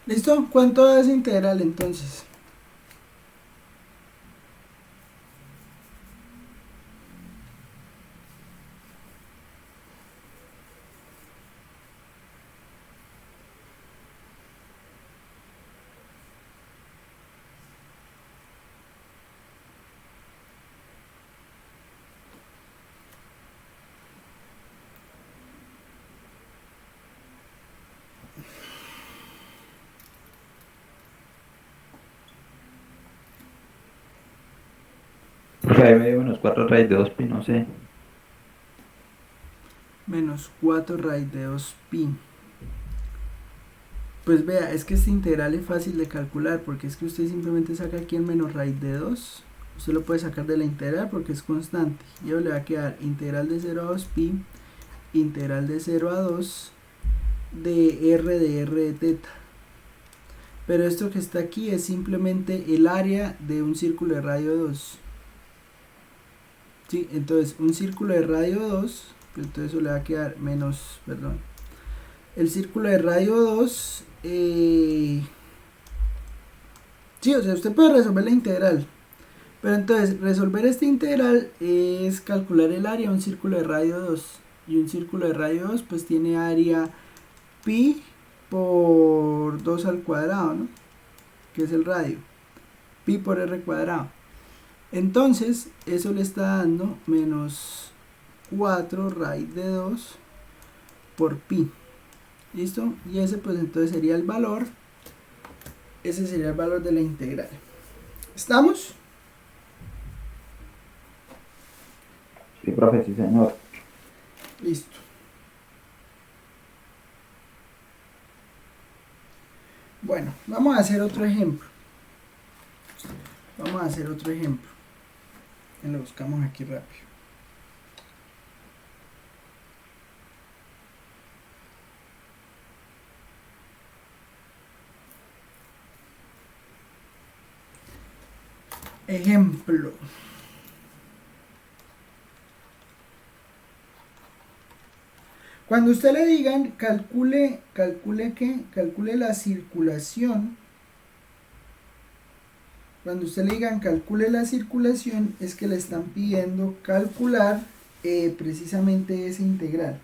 ¿Listo? ¿Cuánto da esa integral entonces? Profe, ahí me dio menos 4 raíz de 2 pi, no sé. menos 4 raíz de 2 pi. Pues vea, es que este integral es fácil de calcular, porque es que usted simplemente saca aquí el menos raíz de 2. Usted lo puede sacar de la integral porque es constante. Y le va a quedar integral de 0 a 2 pi, integral de 0 a 2 de r de teta. Pero esto que está aquí es simplemente el área de un círculo de radio 2. ¿Sí? Entonces, un círculo de radio 2, entonces eso le va a quedar menos, perdón. El círculo de radio 2, sí, o sea, usted puede resolver la integral. Pero entonces, resolver esta integral es calcular el área de un círculo de radio 2. Y un círculo de radio 2 pues tiene área pi por 2 al cuadrado, ¿no? Que es el radio. Pi por r cuadrado. Entonces, eso le está dando menos 4 raíz de 2 por pi. ¿Listo? Y ese pues entonces sería el valor. Ese sería el valor de la integral. ¿Estamos? Sí, profe, sí, señor. Listo. Bueno, vamos a hacer otro ejemplo. Vamos a hacer otro ejemplo. Lo buscamos aquí rápido. Ejemplo. Cuando usted le digan calcule la circulación. Cuando usted le digan calcule la circulación, es que le están pidiendo calcular precisamente esa integral.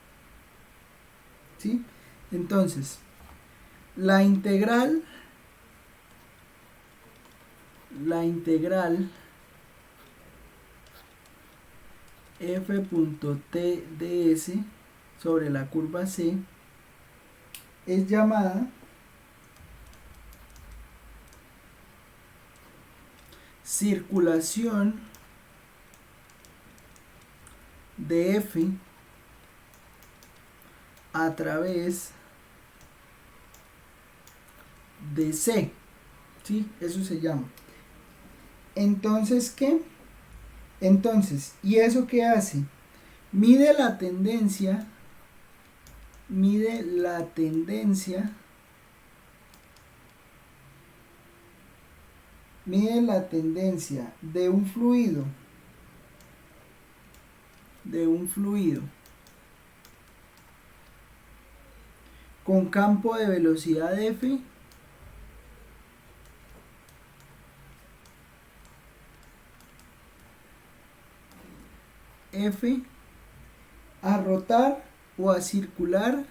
¿Sí? Entonces, la integral f.t ds sobre la curva C es llamada circulación de F a través de C. ¿Sí? Eso se llama. Entonces, ¿qué? Entonces, ¿y eso qué hace? Mide la tendencia de un fluido con campo de velocidad F a rotar o a circular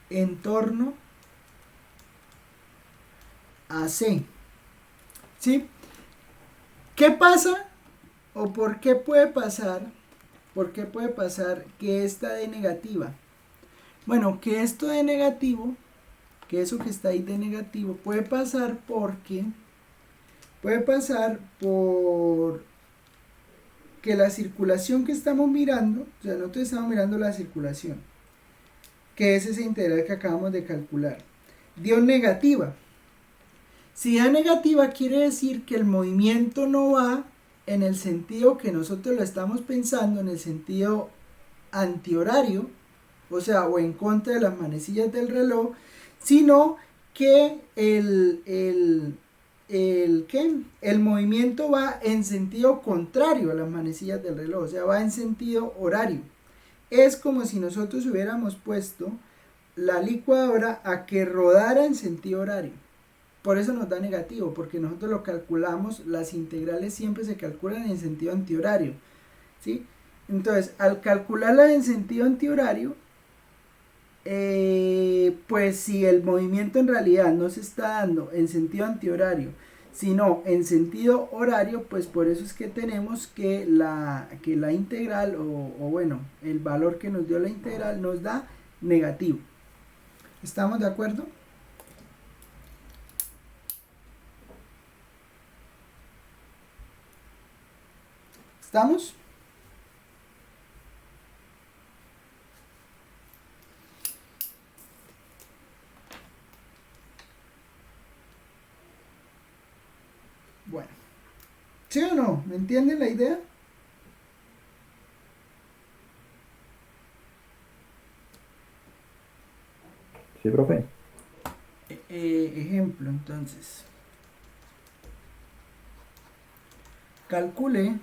en torno a C. ¿Sí? ¿Qué pasa? ¿O por qué puede pasar? ¿Por qué puede pasar que esta dé negativa? Bueno, que esto de negativo, que eso que está ahí de negativo, puede pasar por que la circulación que estamos mirando, o sea, nosotros estamos mirando la circulación, que es esa integral que acabamos de calcular, dio negativa. Si da negativa quiere decir que el movimiento no va en el sentido que nosotros lo estamos pensando, en el sentido antihorario, o sea, o en contra de las manecillas del reloj, sino que el movimiento va en sentido contrario a las manecillas del reloj, o sea, va en sentido horario. Es como si nosotros hubiéramos puesto la licuadora a que rodara en sentido horario. Por eso nos da negativo, porque nosotros lo calculamos, las integrales siempre se calculan en sentido antihorario, ¿sí? Entonces, al calcularlas en sentido antihorario, pues si el movimiento en realidad no se está dando en sentido antihorario, sino en sentido horario, pues por eso es que tenemos que la integral, o bueno, el valor que nos dio la integral nos da negativo. ¿Estamos de acuerdo? ¿Estamos? ¿Sí o no? ¿Me entienden la idea? Sí, profe. Ejemplo, entonces. Calcule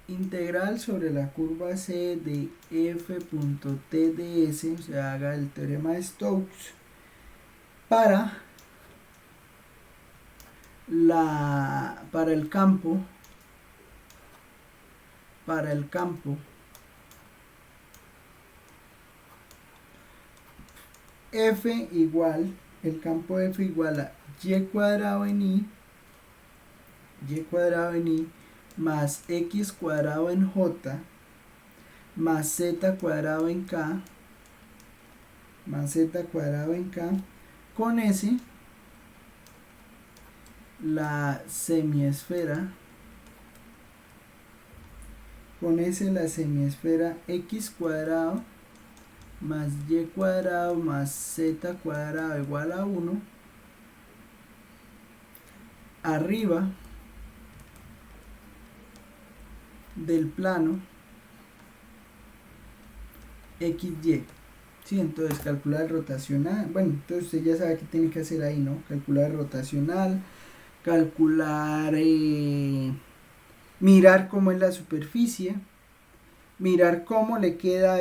integral sobre la curva C de f.t de s, o sea, haga el teorema de Stokes para el campo f igual, el campo f igual a y cuadrado en i más x cuadrado en j más z cuadrado en k con s la semiesfera x cuadrado más y cuadrado más z cuadrado igual a 1 arriba del plano XY. Sí, entonces calcular rotacional. Bueno, entonces usted ya sabe qué tiene que hacer ahí, ¿no? Calcular rotacional, calcular, mirar cómo es la superficie, mirar cómo le queda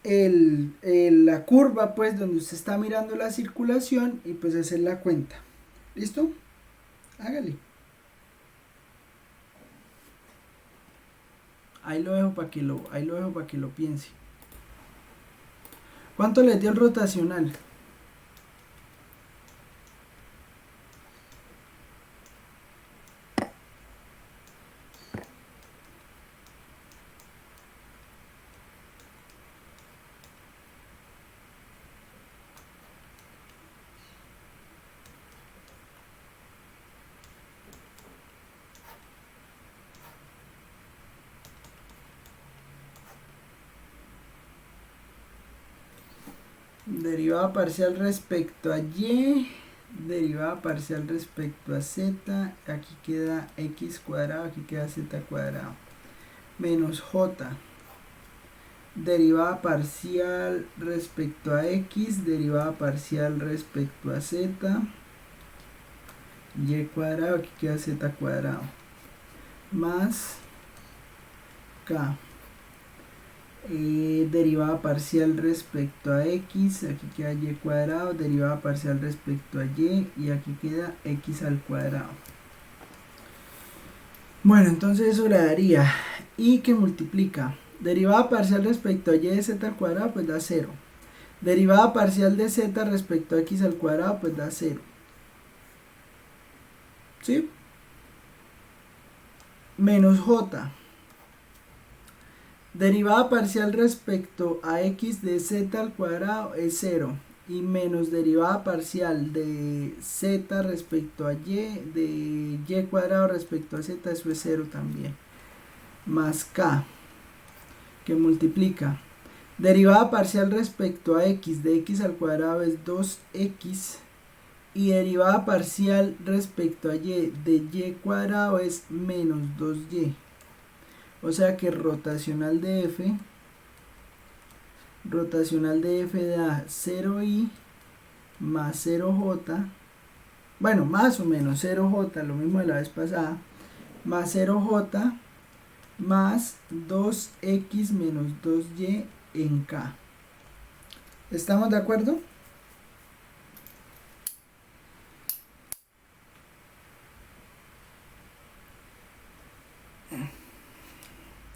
la curva, pues, donde usted está mirando la circulación y pues hacer la cuenta. ¿Listo? Hágale. Ahí lo dejo para que lo piense. ¿Cuánto les dio el rotacional? Derivada parcial respecto a y, derivada parcial respecto a z, aquí queda x cuadrado, aquí queda z cuadrado, menos j, derivada parcial respecto a x, derivada parcial respecto a z, y cuadrado, aquí queda z cuadrado, más k. Derivada parcial respecto a x, aquí queda y cuadrado, derivada parcial respecto a y aquí queda x al cuadrado. Bueno, entonces eso le daría y que multiplica derivada parcial respecto a y de z al cuadrado, pues da 0. Derivada parcial de z respecto a x al cuadrado, pues da 0. ¿Sí? Menos j. Derivada parcial respecto a x de z al cuadrado es 0. Y menos derivada parcial de z respecto a y, de y cuadrado respecto a z, eso es 0 también. Más k, que multiplica. Derivada parcial respecto a x de x al cuadrado es 2x. Y derivada parcial respecto a y de y cuadrado es menos 2y. O sea que rotacional de f da 0i más 0j, bueno, más o menos 0j, lo mismo de la vez pasada, más 0j más 2x menos 2y en k. ¿Estamos de acuerdo?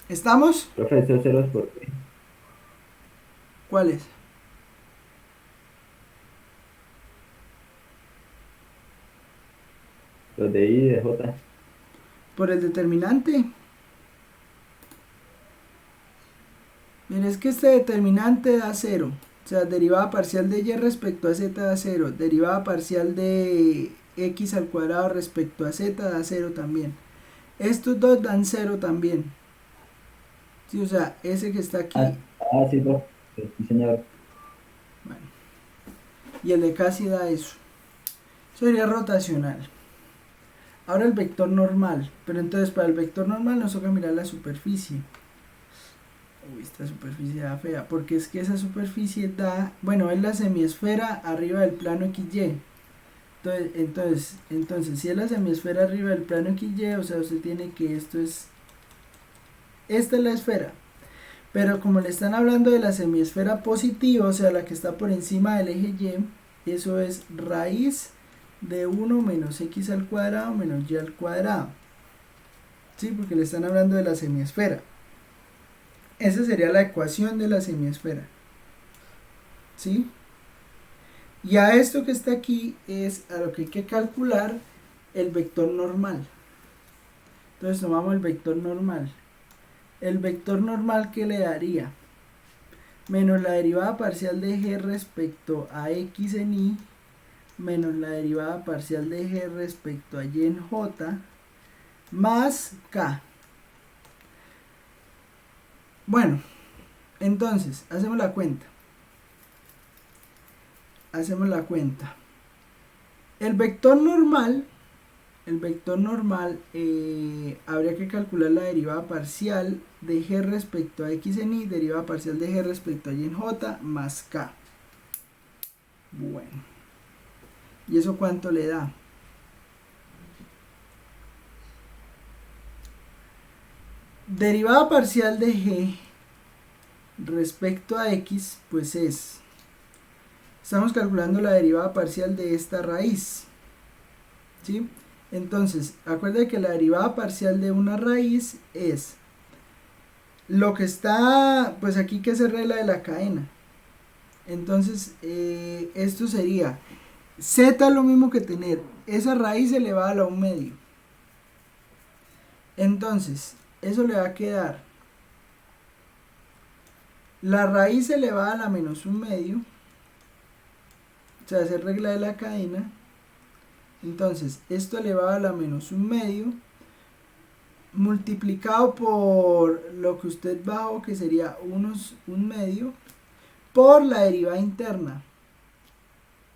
¿Estamos? Profe, estos ceros por qué. ¿Cuáles? Los de I y de J. Por el determinante. Miren, es que este determinante da 0. O sea, derivada parcial de y respecto a z da 0. Derivada parcial de x al cuadrado respecto a z da 0 también. Estos dos dan 0 también. Sí, o sea, ese que está aquí, Sí, sí, señor. bueno, y el de K sí da eso. Eso sería rotacional. Ahora el vector normal, pero entonces para el vector normal nos toca mirar la superficie. Uy, esta superficie da fea, porque es que esa superficie da, bueno, es la semiesfera arriba del plano XY. Entonces, si es la semiesfera arriba del plano XY, o sea, usted tiene que esta es la esfera. Pero como le están hablando de la semiesfera positiva, o sea, la que está por encima del eje Y, eso es raíz de 1 menos x al cuadrado menos y al cuadrado. ¿Sí? Porque le están hablando de la semiesfera. Esa sería la ecuación de la semiesfera. ¿Sí? Y a esto que está aquí es a lo que hay que calcular el vector normal. Entonces tomamos el vector normal. El vector normal, ¿qué le daría? Menos la derivada parcial de g respecto a x en y, menos la derivada parcial de g respecto a y en j, más k. Bueno, entonces, hacemos la cuenta. El vector normal, habría que calcular la derivada parcial de g respecto a x en y, derivada parcial de g respecto a y en j, más k. Bueno, ¿y eso cuánto le da? Derivada parcial de g respecto a x, pues estamos calculando la derivada parcial de esta raíz, ¿sí? Entonces, acuérdense que la derivada parcial de una raíz es lo que está, pues aquí que es regla de la cadena. Entonces, esto sería, z es lo mismo que tener esa raíz elevada a la 1/2. Entonces, eso le va a quedar la raíz elevada a la menos 1/2, o sea, es regla de la cadena. Entonces, esto elevado a la menos 1/2 multiplicado por lo que usted bajó, que sería 1/2, por la derivada interna.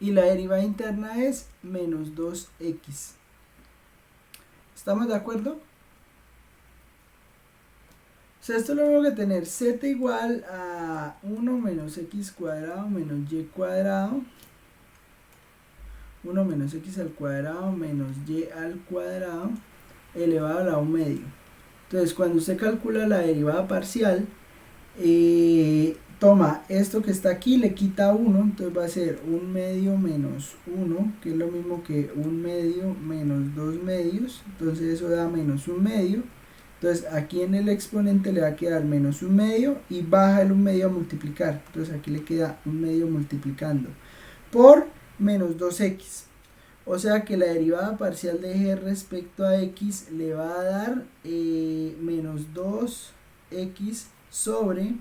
Y la derivada interna es menos 2x. ¿Estamos de acuerdo? O sea, esto es lo mismo que tener z igual a 1 menos x cuadrado menos y cuadrado. 1 menos x al cuadrado menos y al cuadrado elevado a la 1/2. Entonces, cuando usted calcula la derivada parcial, toma esto que está aquí, le quita 1, entonces va a ser 1/2 menos 1, que es lo mismo que 1/2 menos 2/2, entonces eso da menos 1/2. Entonces aquí en el exponente le va a quedar menos 1/2 y baja el 1/2 a multiplicar. Entonces aquí le queda 1/2 multiplicando por menos 2x. O sea que la derivada parcial de g respecto a x le va a dar menos 2x sobre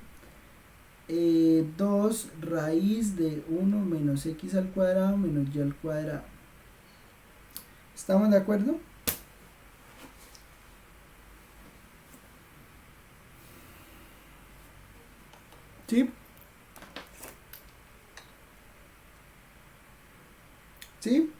2 raíz de 1 menos x al cuadrado menos y al cuadrado. ¿Estamos de acuerdo? ¿Sí? ¿Sí?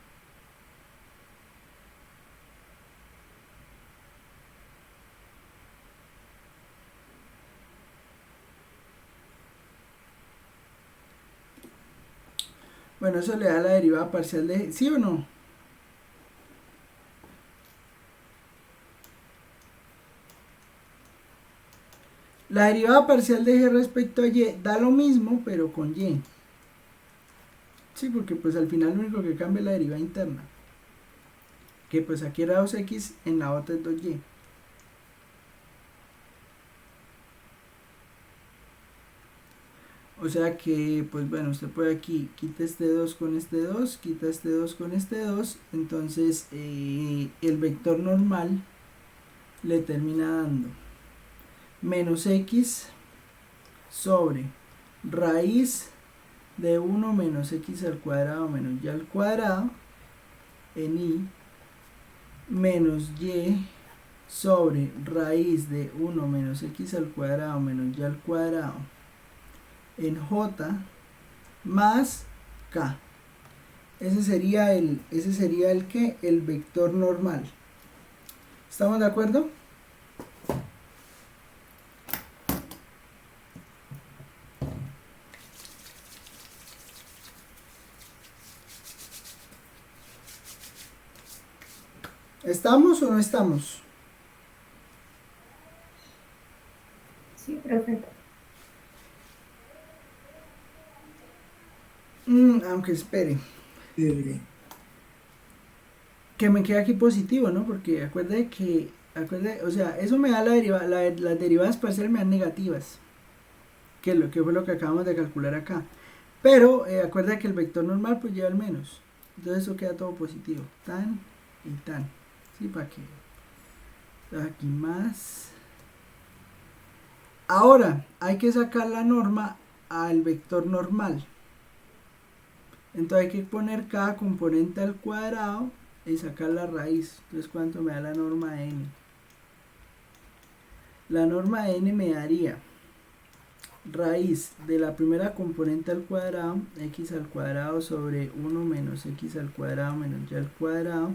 Bueno, eso le da la derivada parcial de... ¿Sí o no? La derivada parcial de g respecto a y da lo mismo, pero con y. Sí, porque pues al final lo único que cambia es la derivada interna. Que pues aquí era 2x, en la otra es 2y. O sea que, pues bueno, usted puede aquí, quita este 2 con este 2, quita este 2 con este 2, entonces el vector normal le termina dando menos x sobre raíz de 1 menos x al cuadrado menos y al cuadrado en y menos y sobre raíz de 1 menos x al cuadrado menos y al cuadrado en j más k. Ese sería el que, el vector normal. ¿Estamos de acuerdo? ¿Estamos o no estamos? Sí, profe. Aunque espere. Que me quede aquí positivo, ¿no? Porque o sea, eso me da las derivadas parciales me dan negativas. Que fue lo que acabamos de calcular acá. Pero acuerda que el vector normal pues lleva el menos. Entonces eso queda todo positivo. Tan y tan. Sí, para que. Aquí más. Ahora, hay que sacar la norma al vector normal. Entonces hay que poner cada componente al cuadrado y sacar la raíz. Entonces, ¿cuánto me da la norma de n? La norma de n me daría raíz de la primera componente al cuadrado, x al cuadrado sobre 1 menos x al cuadrado menos y al cuadrado,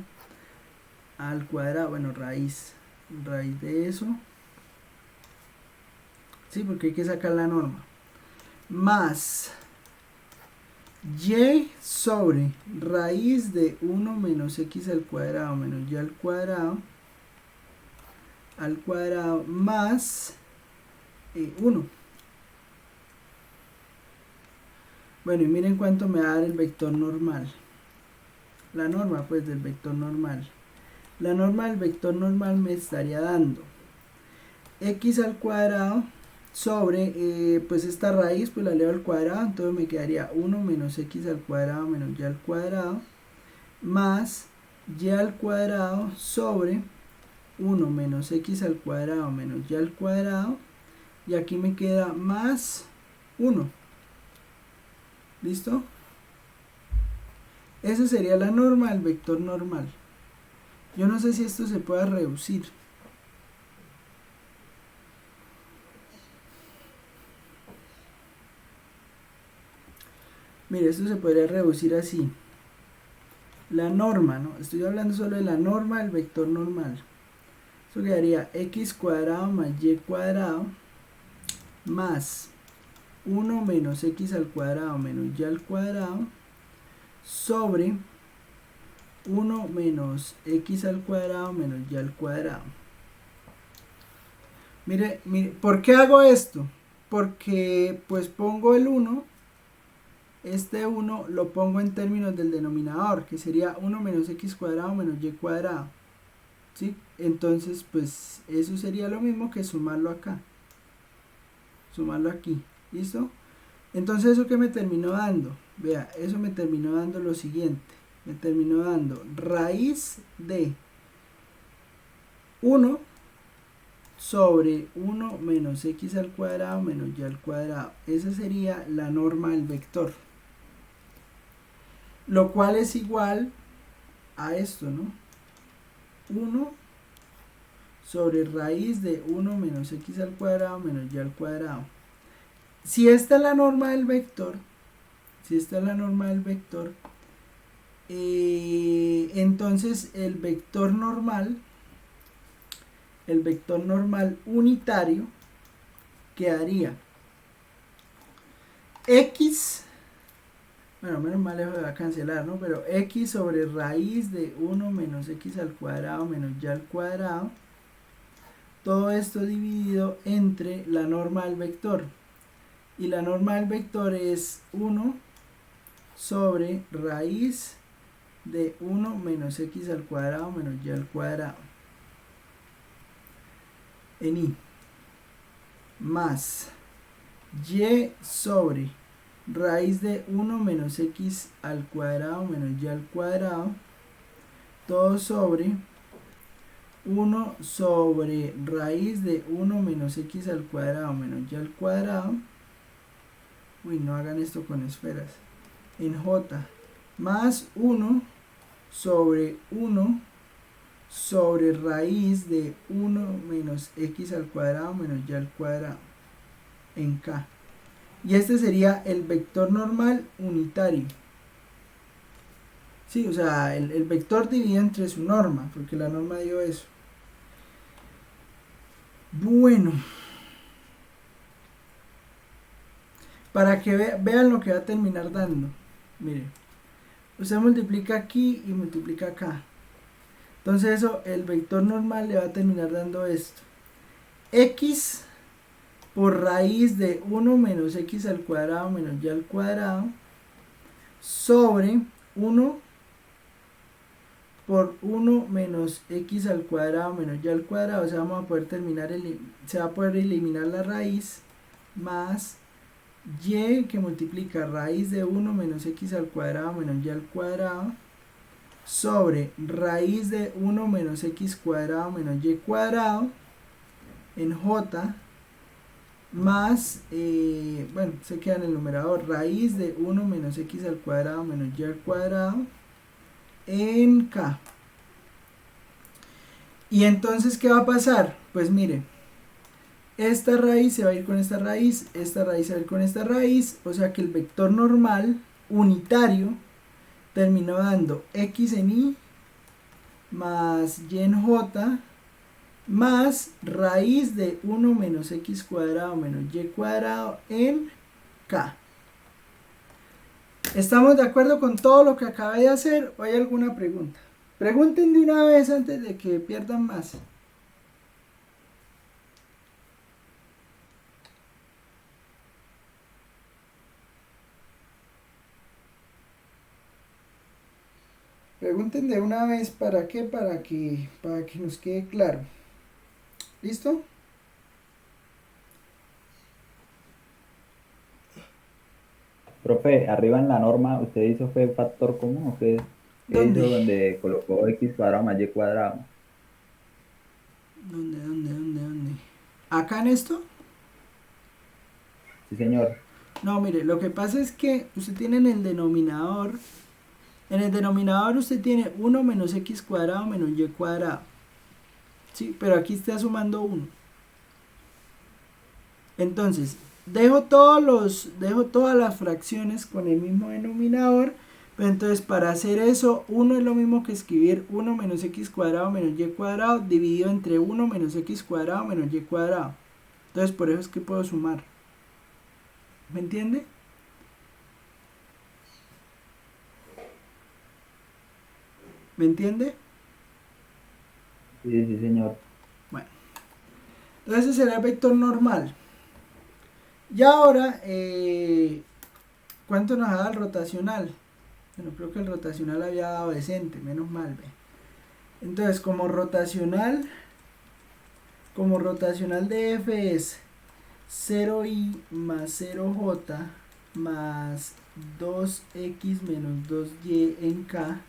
bueno, raíz de eso, sí, porque hay que sacar la norma, más y sobre raíz de 1 menos x al cuadrado menos y al cuadrado más 1. Bueno, y miren cuánto me va a dar el vector normal. La norma pues del vector normal. La norma del vector normal me estaría dando x al cuadrado sobre, pues esta raíz pues la elevo al cuadrado, entonces me quedaría 1 menos x al cuadrado menos y al cuadrado más y al cuadrado sobre 1 menos x al cuadrado menos y al cuadrado, y aquí me queda más 1. ¿Listo? Esa sería la norma del vector normal. Yo no sé si esto se pueda reducir. Mire, esto se podría reducir así. La norma, ¿no? Estoy hablando solo de la norma del vector normal. Esto quedaría x cuadrado más y cuadrado más 1 menos x al cuadrado menos y al cuadrado sobre 1 menos x al cuadrado menos y al cuadrado. Mire, ¿por qué hago esto? Porque pues pongo el 1, este 1 lo pongo en términos del denominador, que sería 1 menos x cuadrado menos y cuadrado. ¿Sí? Entonces pues eso sería lo mismo que sumarlo acá. Sumarlo aquí. ¿Listo? Entonces, ¿eso qué me terminó dando? Vea, eso me terminó dando lo siguiente. Me terminó dando raíz de 1 sobre 1 menos x al cuadrado menos y al cuadrado. Esa sería la norma del vector. Lo cual es igual a esto, ¿no? 1 sobre raíz de 1 menos x al cuadrado menos y al cuadrado. Si esta es la norma del vector, entonces el vector normal unitario quedaría x, bueno, menos mal eso va a cancelar, ¿no? Pero x sobre raíz de 1 menos x al cuadrado menos y al cuadrado, todo esto dividido entre la norma del vector. Y la norma del vector es 1 sobre raíz de 1 menos x al cuadrado menos y al cuadrado en i más y sobre raíz de 1 menos x al cuadrado menos y al cuadrado, todo sobre 1 sobre raíz de 1 menos x al cuadrado menos y al cuadrado. Uy, no hagan esto con esferas. En j más 1 sobre 1 sobre raíz de 1 menos x al cuadrado menos y al cuadrado en K. Y este sería el vector normal unitario. Sí, o sea, el vector dividido entre su norma, porque la norma dio eso. Bueno, para que vean lo que va a terminar dando. Miren, usted multiplica aquí y multiplica acá. Entonces eso, el vector normal le va a terminar dando esto. X por raíz de 1 menos x al cuadrado menos y al cuadrado sobre 1 por 1 menos x al cuadrado menos y al cuadrado. O sea, vamos a poder se va a poder eliminar la raíz más y que multiplica raíz de 1 menos x al cuadrado menos y al cuadrado sobre raíz de 1 menos x cuadrado menos y cuadrado en j más, bueno, se queda en el numerador, raíz de 1 menos x al cuadrado menos y al cuadrado en k. Y entonces, ¿qué va a pasar? Pues mire, esta raíz se va a ir con esta raíz se va a ir con esta raíz, o sea que el vector normal unitario terminó dando x en y más y en j más raíz de 1 menos x cuadrado menos y cuadrado en k. ¿Estamos de acuerdo con todo lo que acabé de hacer o hay alguna pregunta? Pregunten de una vez antes de que pierdan más. Pregunten de una vez para qué, para que nos quede claro. ¿Listo? Profe, arriba en la norma, ¿usted hizo fue factor común o qué hizo ¿Dónde? donde colocó x cuadrado más y cuadrado? ¿Dónde? ¿Acá en esto? Sí, señor. No, mire, lo que pasa es que usted tiene en el denominador usted tiene 1 menos x cuadrado menos y cuadrado. Sí, pero aquí está sumando 1. Entonces, dejo todas las fracciones con el mismo denominador. Pero entonces, para hacer eso, 1 es lo mismo que escribir 1 menos x cuadrado menos y cuadrado dividido entre 1 menos x cuadrado menos y cuadrado. Entonces, por eso es que puedo sumar. ¿Me entiende? ¿Me entiende? Sí, sí, señor. Bueno, entonces ese será el vector normal. Y ahora, ¿cuánto nos ha dado el rotacional? Bueno, creo que el rotacional había dado decente, menos mal. ¿Ve? Entonces, como rotacional de f es 0i más 0j más 2x menos 2y en k,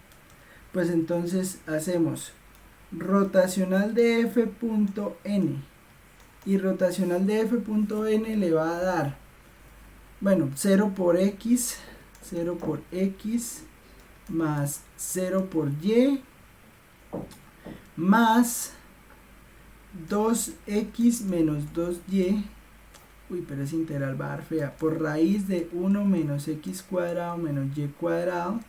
pues entonces hacemos rotacional de f punto n, y rotacional de f punto n le va a dar, bueno, 0 por x más 0 por y más 2x menos 2y, uy, pero esa integral va a dar fea, por raíz de 1 menos x cuadrado menos y cuadrado.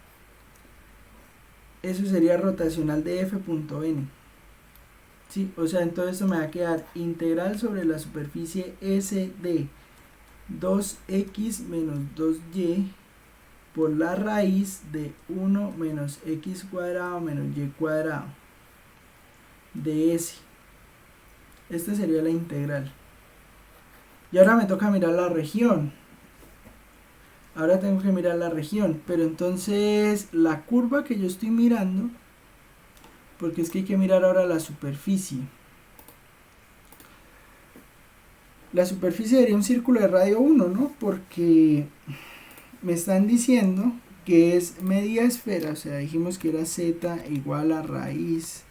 Eso sería rotacional de f punto n. Sí, o sea, entonces esto me va a quedar integral sobre la superficie S de 2x menos 2y por la raíz de 1 menos x cuadrado menos y cuadrado de S. Esta sería la integral. Y ahora me toca mirar la región. Ahora tengo que mirar la región. Pero entonces la curva que yo estoy mirando, porque es que hay que mirar ahora la superficie. La superficie sería un círculo de radio 1, ¿no? Porque me están diciendo que es media esfera, o sea, dijimos que era z igual a raíz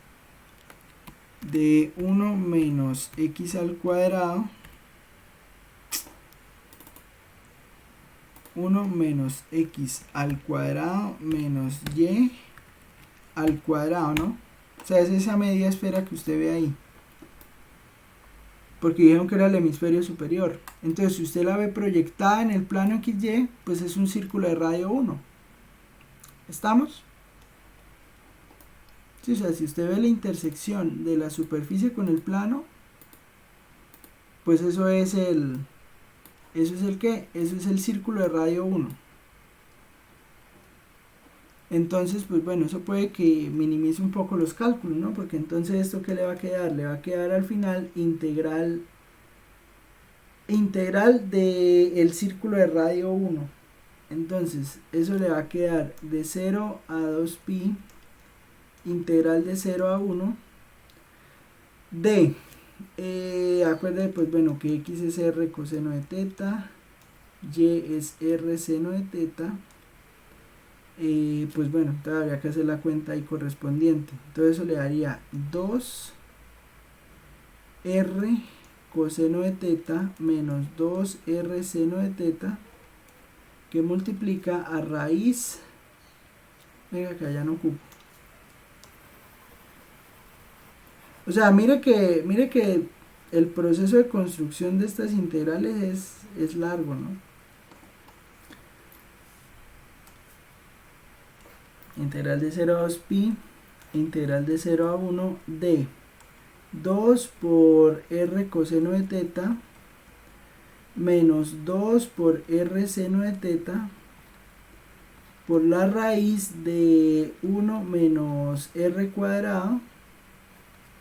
de 1 menos x al cuadrado, 1 menos x al cuadrado menos y al cuadrado, ¿no? O sea, es esa media esfera que usted ve ahí. Porque dijeron que era el hemisferio superior. Entonces, si usted la ve proyectada en el plano XY, pues es un círculo de radio 1. ¿Estamos? Sí, o sea, si usted ve la intersección de la superficie con el plano, pues eso es el... ¿Eso es el qué? Eso es el círculo de radio 1. Entonces, pues bueno, eso puede que minimice un poco los cálculos, ¿no? Porque entonces esto ¿qué le va a quedar? Le va a quedar al final integral del círculo de radio 1. Entonces, eso le va a quedar de 0 a 2pi, integral de 0 a 1, de, acuérdense, pues bueno, que x es r coseno de teta, y es r seno de teta. Pues bueno, habría que hacer la cuenta ahí correspondiente. Entonces eso le daría 2r coseno de teta menos 2r seno de teta, que multiplica a raíz, venga que allá no ocupo. O sea, mire que el proceso de construcción de estas integrales es largo, ¿no? Integral de 0 a 2pi, integral de 0 a 1 de 2 por r coseno de teta menos 2 por r seno de teta por la raíz de 1 menos r cuadrado.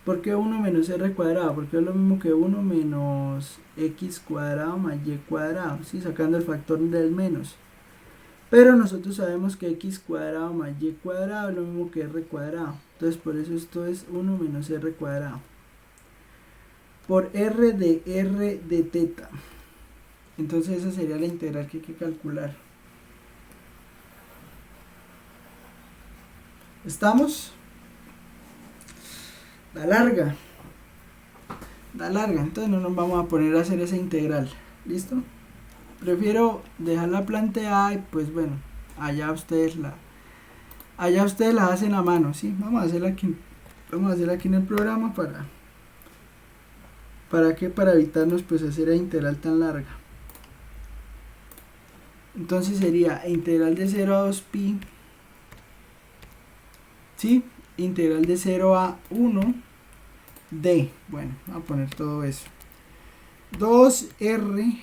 ¿Por qué 1 menos r cuadrado? Porque es lo mismo que 1 menos x cuadrado más y cuadrado, ¿sí? Sacando el factor del menos. Pero nosotros sabemos que x cuadrado más y cuadrado es lo mismo que r cuadrado. Entonces por eso esto es 1 menos r cuadrado. Por r de teta. Entonces esa sería la integral que hay que calcular. ¿Estamos? Da larga. Entonces no nos vamos a poner a hacer esa integral. ¿Listo? Prefiero dejarla planteada y pues bueno, allá ustedes la hacen a mano, ¿sí? Vamos a hacerla aquí en el programa para evitarnos pues hacer la integral tan larga. Entonces sería integral de 0 a 2pi, ¿sí? Integral de 0 a 1 de, bueno, vamos a poner todo eso. 2r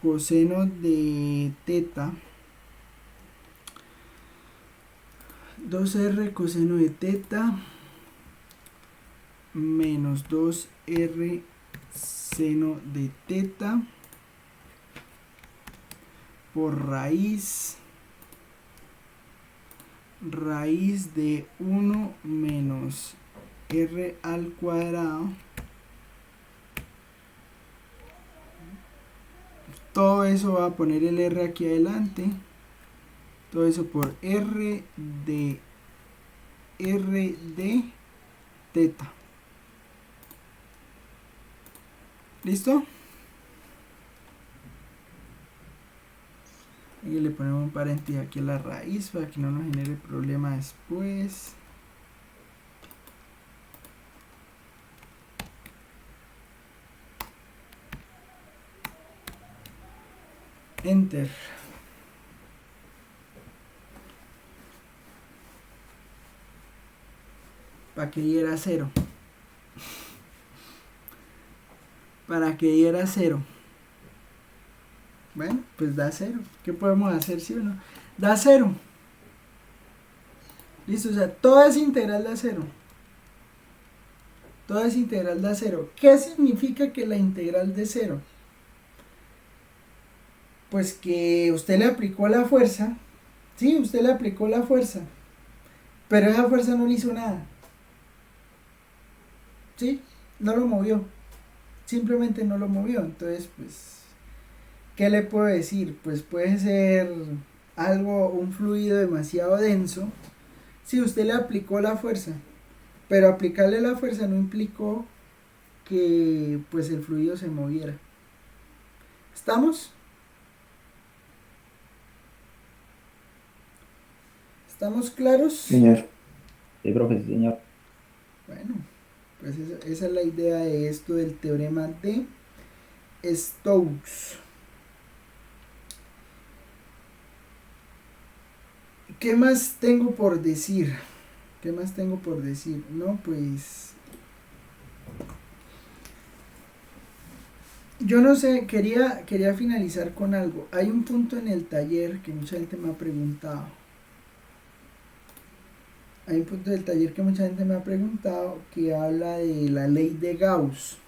coseno de teta, 2r coseno de teta menos 2r seno de teta por raíz de 1 menos r al cuadrado. Todo eso va a poner el r aquí adelante. Todo eso por r de teta. ¿Listo? Y le ponemos un paréntesis aquí a la raíz para que no nos genere problema después. Enter. Para que diera 0. Para que diera 0. Bueno, pues da 0. ¿Qué podemos hacer, sí o no? Da 0. Listo, o sea, toda esa integral da 0. Toda esa integral da 0. ¿Qué significa que la integral de 0? Pues que usted le aplicó la fuerza. Sí, usted le aplicó la fuerza. Pero esa fuerza no le hizo nada. ¿Sí? No lo movió. Simplemente no lo movió. Entonces, pues, ¿qué le puedo decir? Pues puede ser un fluido demasiado denso. Sí, usted le aplicó la fuerza. Pero aplicarle la fuerza no implicó que pues el fluido se moviera. ¿Estamos? ¿Estamos claros? Señor. Sí, profe, sí, señor. Bueno, pues esa es la idea de esto del teorema de Stokes. ¿Qué más tengo por decir? ¿Qué más tengo por decir? No, pues yo no sé, quería finalizar con algo. Hay un punto en el taller que mucha gente me ha preguntado. Hay un punto del taller que mucha gente me ha preguntado que habla de la ley de Gauss.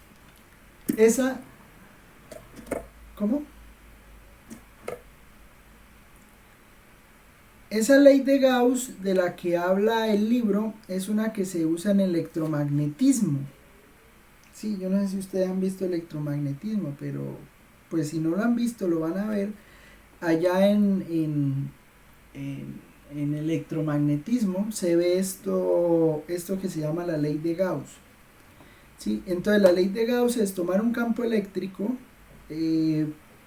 Esa, ¿cómo? Esa ley de Gauss de la que habla el libro es una que se usa en electromagnetismo. Sí, yo no sé si ustedes han visto electromagnetismo, pero pues si no lo han visto lo van a ver allá en electromagnetismo se ve esto que se llama la ley de Gauss. ¿Sí? Entonces la ley de Gauss es tomar un campo eléctrico,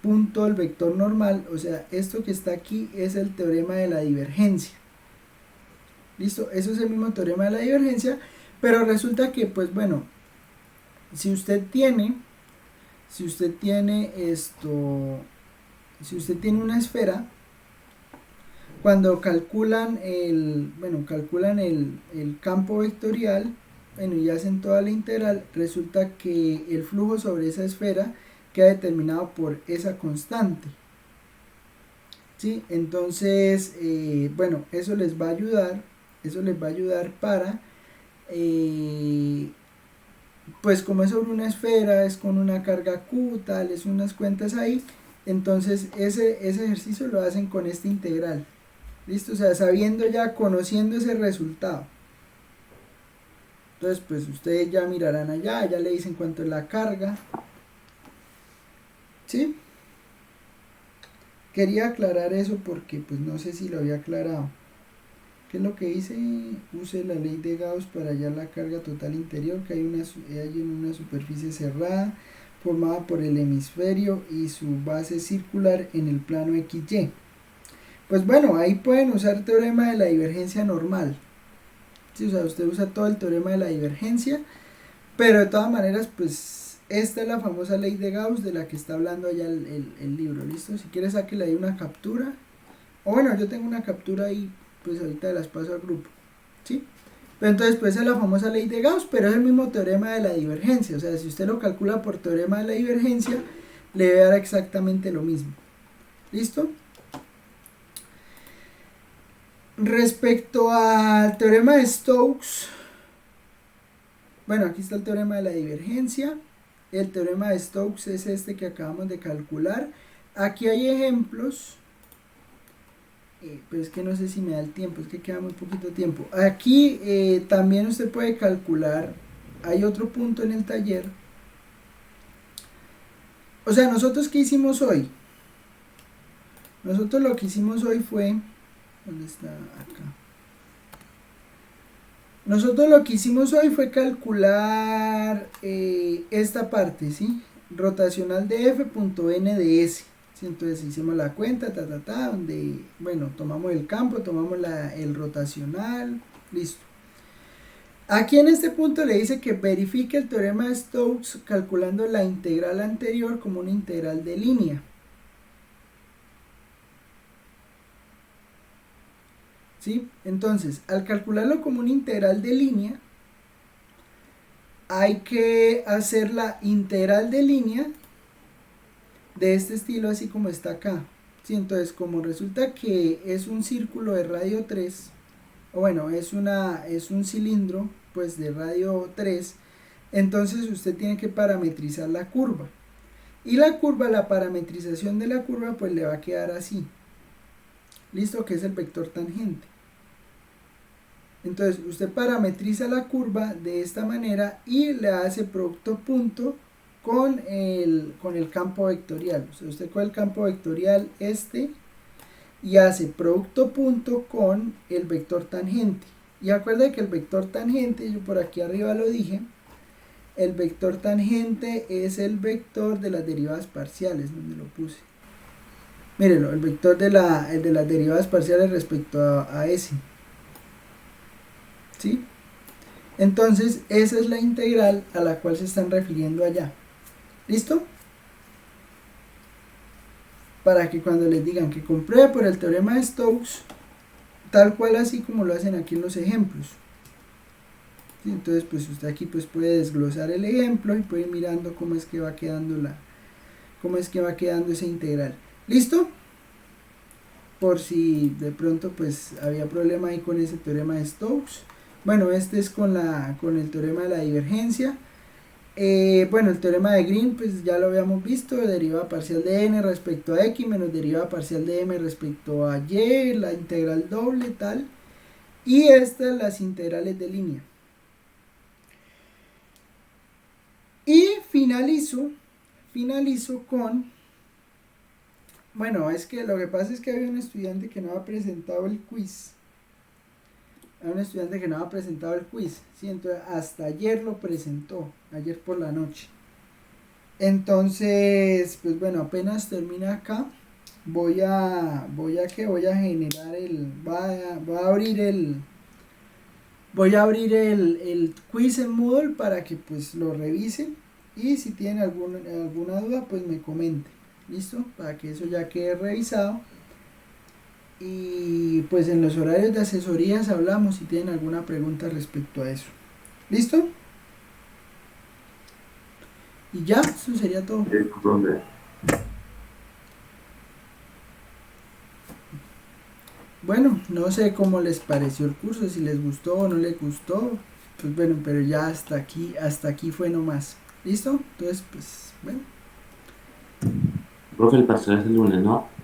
punto el vector normal, o sea, esto que está aquí es el teorema de la divergencia. ¿Listo? Eso es el mismo teorema de la divergencia, pero resulta que, pues bueno, si usted tiene una esfera, cuando calculan el campo vectorial, bueno, y hacen toda la integral, resulta que el flujo sobre esa esfera queda determinado por esa constante. ¿Sí? Entonces, bueno, eso les va a ayudar para, pues como es sobre una esfera, es con una carga Q, tal, es unas cuentas ahí, entonces ese ejercicio lo hacen con esta integral. ¿Listo? O sea, conociendo ese resultado. Entonces, pues ustedes ya mirarán allá, ya le dicen cuánto es la carga. ¿Sí? Quería aclarar eso porque pues no sé si lo había aclarado. ¿Qué es lo que dice? Use la ley de Gauss para hallar la carga total interior que hay en una superficie cerrada formada por el hemisferio y su base circular en el plano XY. Pues bueno, ahí pueden usar el teorema de la divergencia normal. Sí, o sea, usted usa todo el teorema de la divergencia, pero de todas maneras, pues esta es la famosa ley de Gauss de la que está hablando allá el libro. ¿Listo? Si quieres, sáquele ahí una captura. O bueno, yo tengo una captura ahí, pues ahorita las paso al grupo. ¿Sí? Pero entonces, pues esa es la famosa ley de Gauss, pero es el mismo teorema de la divergencia. O sea, si usted lo calcula por teorema de la divergencia, le va a dar exactamente lo mismo. ¿Listo? Respecto al teorema de Stokes, bueno, aquí está el teorema de la divergencia. El teorema de Stokes es este que acabamos de calcular. Aquí hay ejemplos, pero es que no sé si me da el tiempo, es que queda muy poquito tiempo. Aquí también usted puede calcular, hay otro punto en el taller. O sea, ¿nosotros qué hicimos hoy? Nosotros lo que hicimos hoy fue... ¿Dónde está? Acá. Nosotros lo que hicimos hoy fue calcular esta parte, ¿sí? Rotacional de f.n de s. ¿Sí? Entonces hicimos la cuenta, donde, bueno, tomamos el campo, tomamos el rotacional, listo. Aquí en este punto le dice que verifique el teorema de Stokes calculando la integral anterior como una integral de línea. ¿Sí? Entonces, al calcularlo como una integral de línea, hay que hacer la integral de línea de este estilo, así como está acá. ¿Sí? Entonces, como resulta que es un círculo de radio 3, o bueno, es un cilindro pues de radio 3, entonces usted tiene que parametrizar la curva. Y la parametrización de la curva pues le va a quedar así. ¿Listo? Que es el vector tangente. Entonces usted parametriza la curva de esta manera y le hace producto punto con el campo vectorial. O sea, usted coge el campo vectorial y hace producto punto con el vector tangente. Y acuerda que el vector tangente, yo por aquí arriba lo dije, el vector tangente es el vector de las derivadas parciales, donde lo puse. Mírenlo, el vector de las derivadas parciales respecto a S. ¿sí? Entonces, esa es la integral a la cual se están refiriendo allá. ¿Listo? Para que cuando les digan que compruebe por el teorema de Stokes, tal cual así como lo hacen aquí en los ejemplos. ¿Sí? Entonces, pues usted aquí pues puede desglosar el ejemplo y puede ir mirando cómo es que va quedando esa integral. ¿Listo? Por si de pronto pues había problema ahí con ese teorema de Stokes. Bueno, este es con el teorema de la divergencia. Bueno, el teorema de Green pues ya lo habíamos visto, derivada parcial de n respecto a x menos derivada parcial de m respecto a y, la integral doble, tal. Y estas las integrales de línea. Y finalizo con... Bueno, es que lo que pasa es que había un estudiante que no ha presentado el quiz. ¿Sí? Entonces, hasta ayer lo presentó, ayer por la noche. Entonces, pues bueno, apenas termina acá, voy a generar voy a abrir el quiz en Moodle para que pues lo revisen y si tienen alguna duda pues me comenten. ¿Listo? Para que eso ya quede revisado. Y pues en los horarios de asesorías hablamos si tienen alguna pregunta respecto a eso. ¿Listo? Y ya, eso sería todo. ¿Dónde? Bueno, no sé cómo les pareció el curso, si les gustó o no les gustó. Pues bueno, pero ya hasta aquí fue nomás. ¿Listo? Entonces, pues bueno. Profe, el parcial es el lunes, ¿no?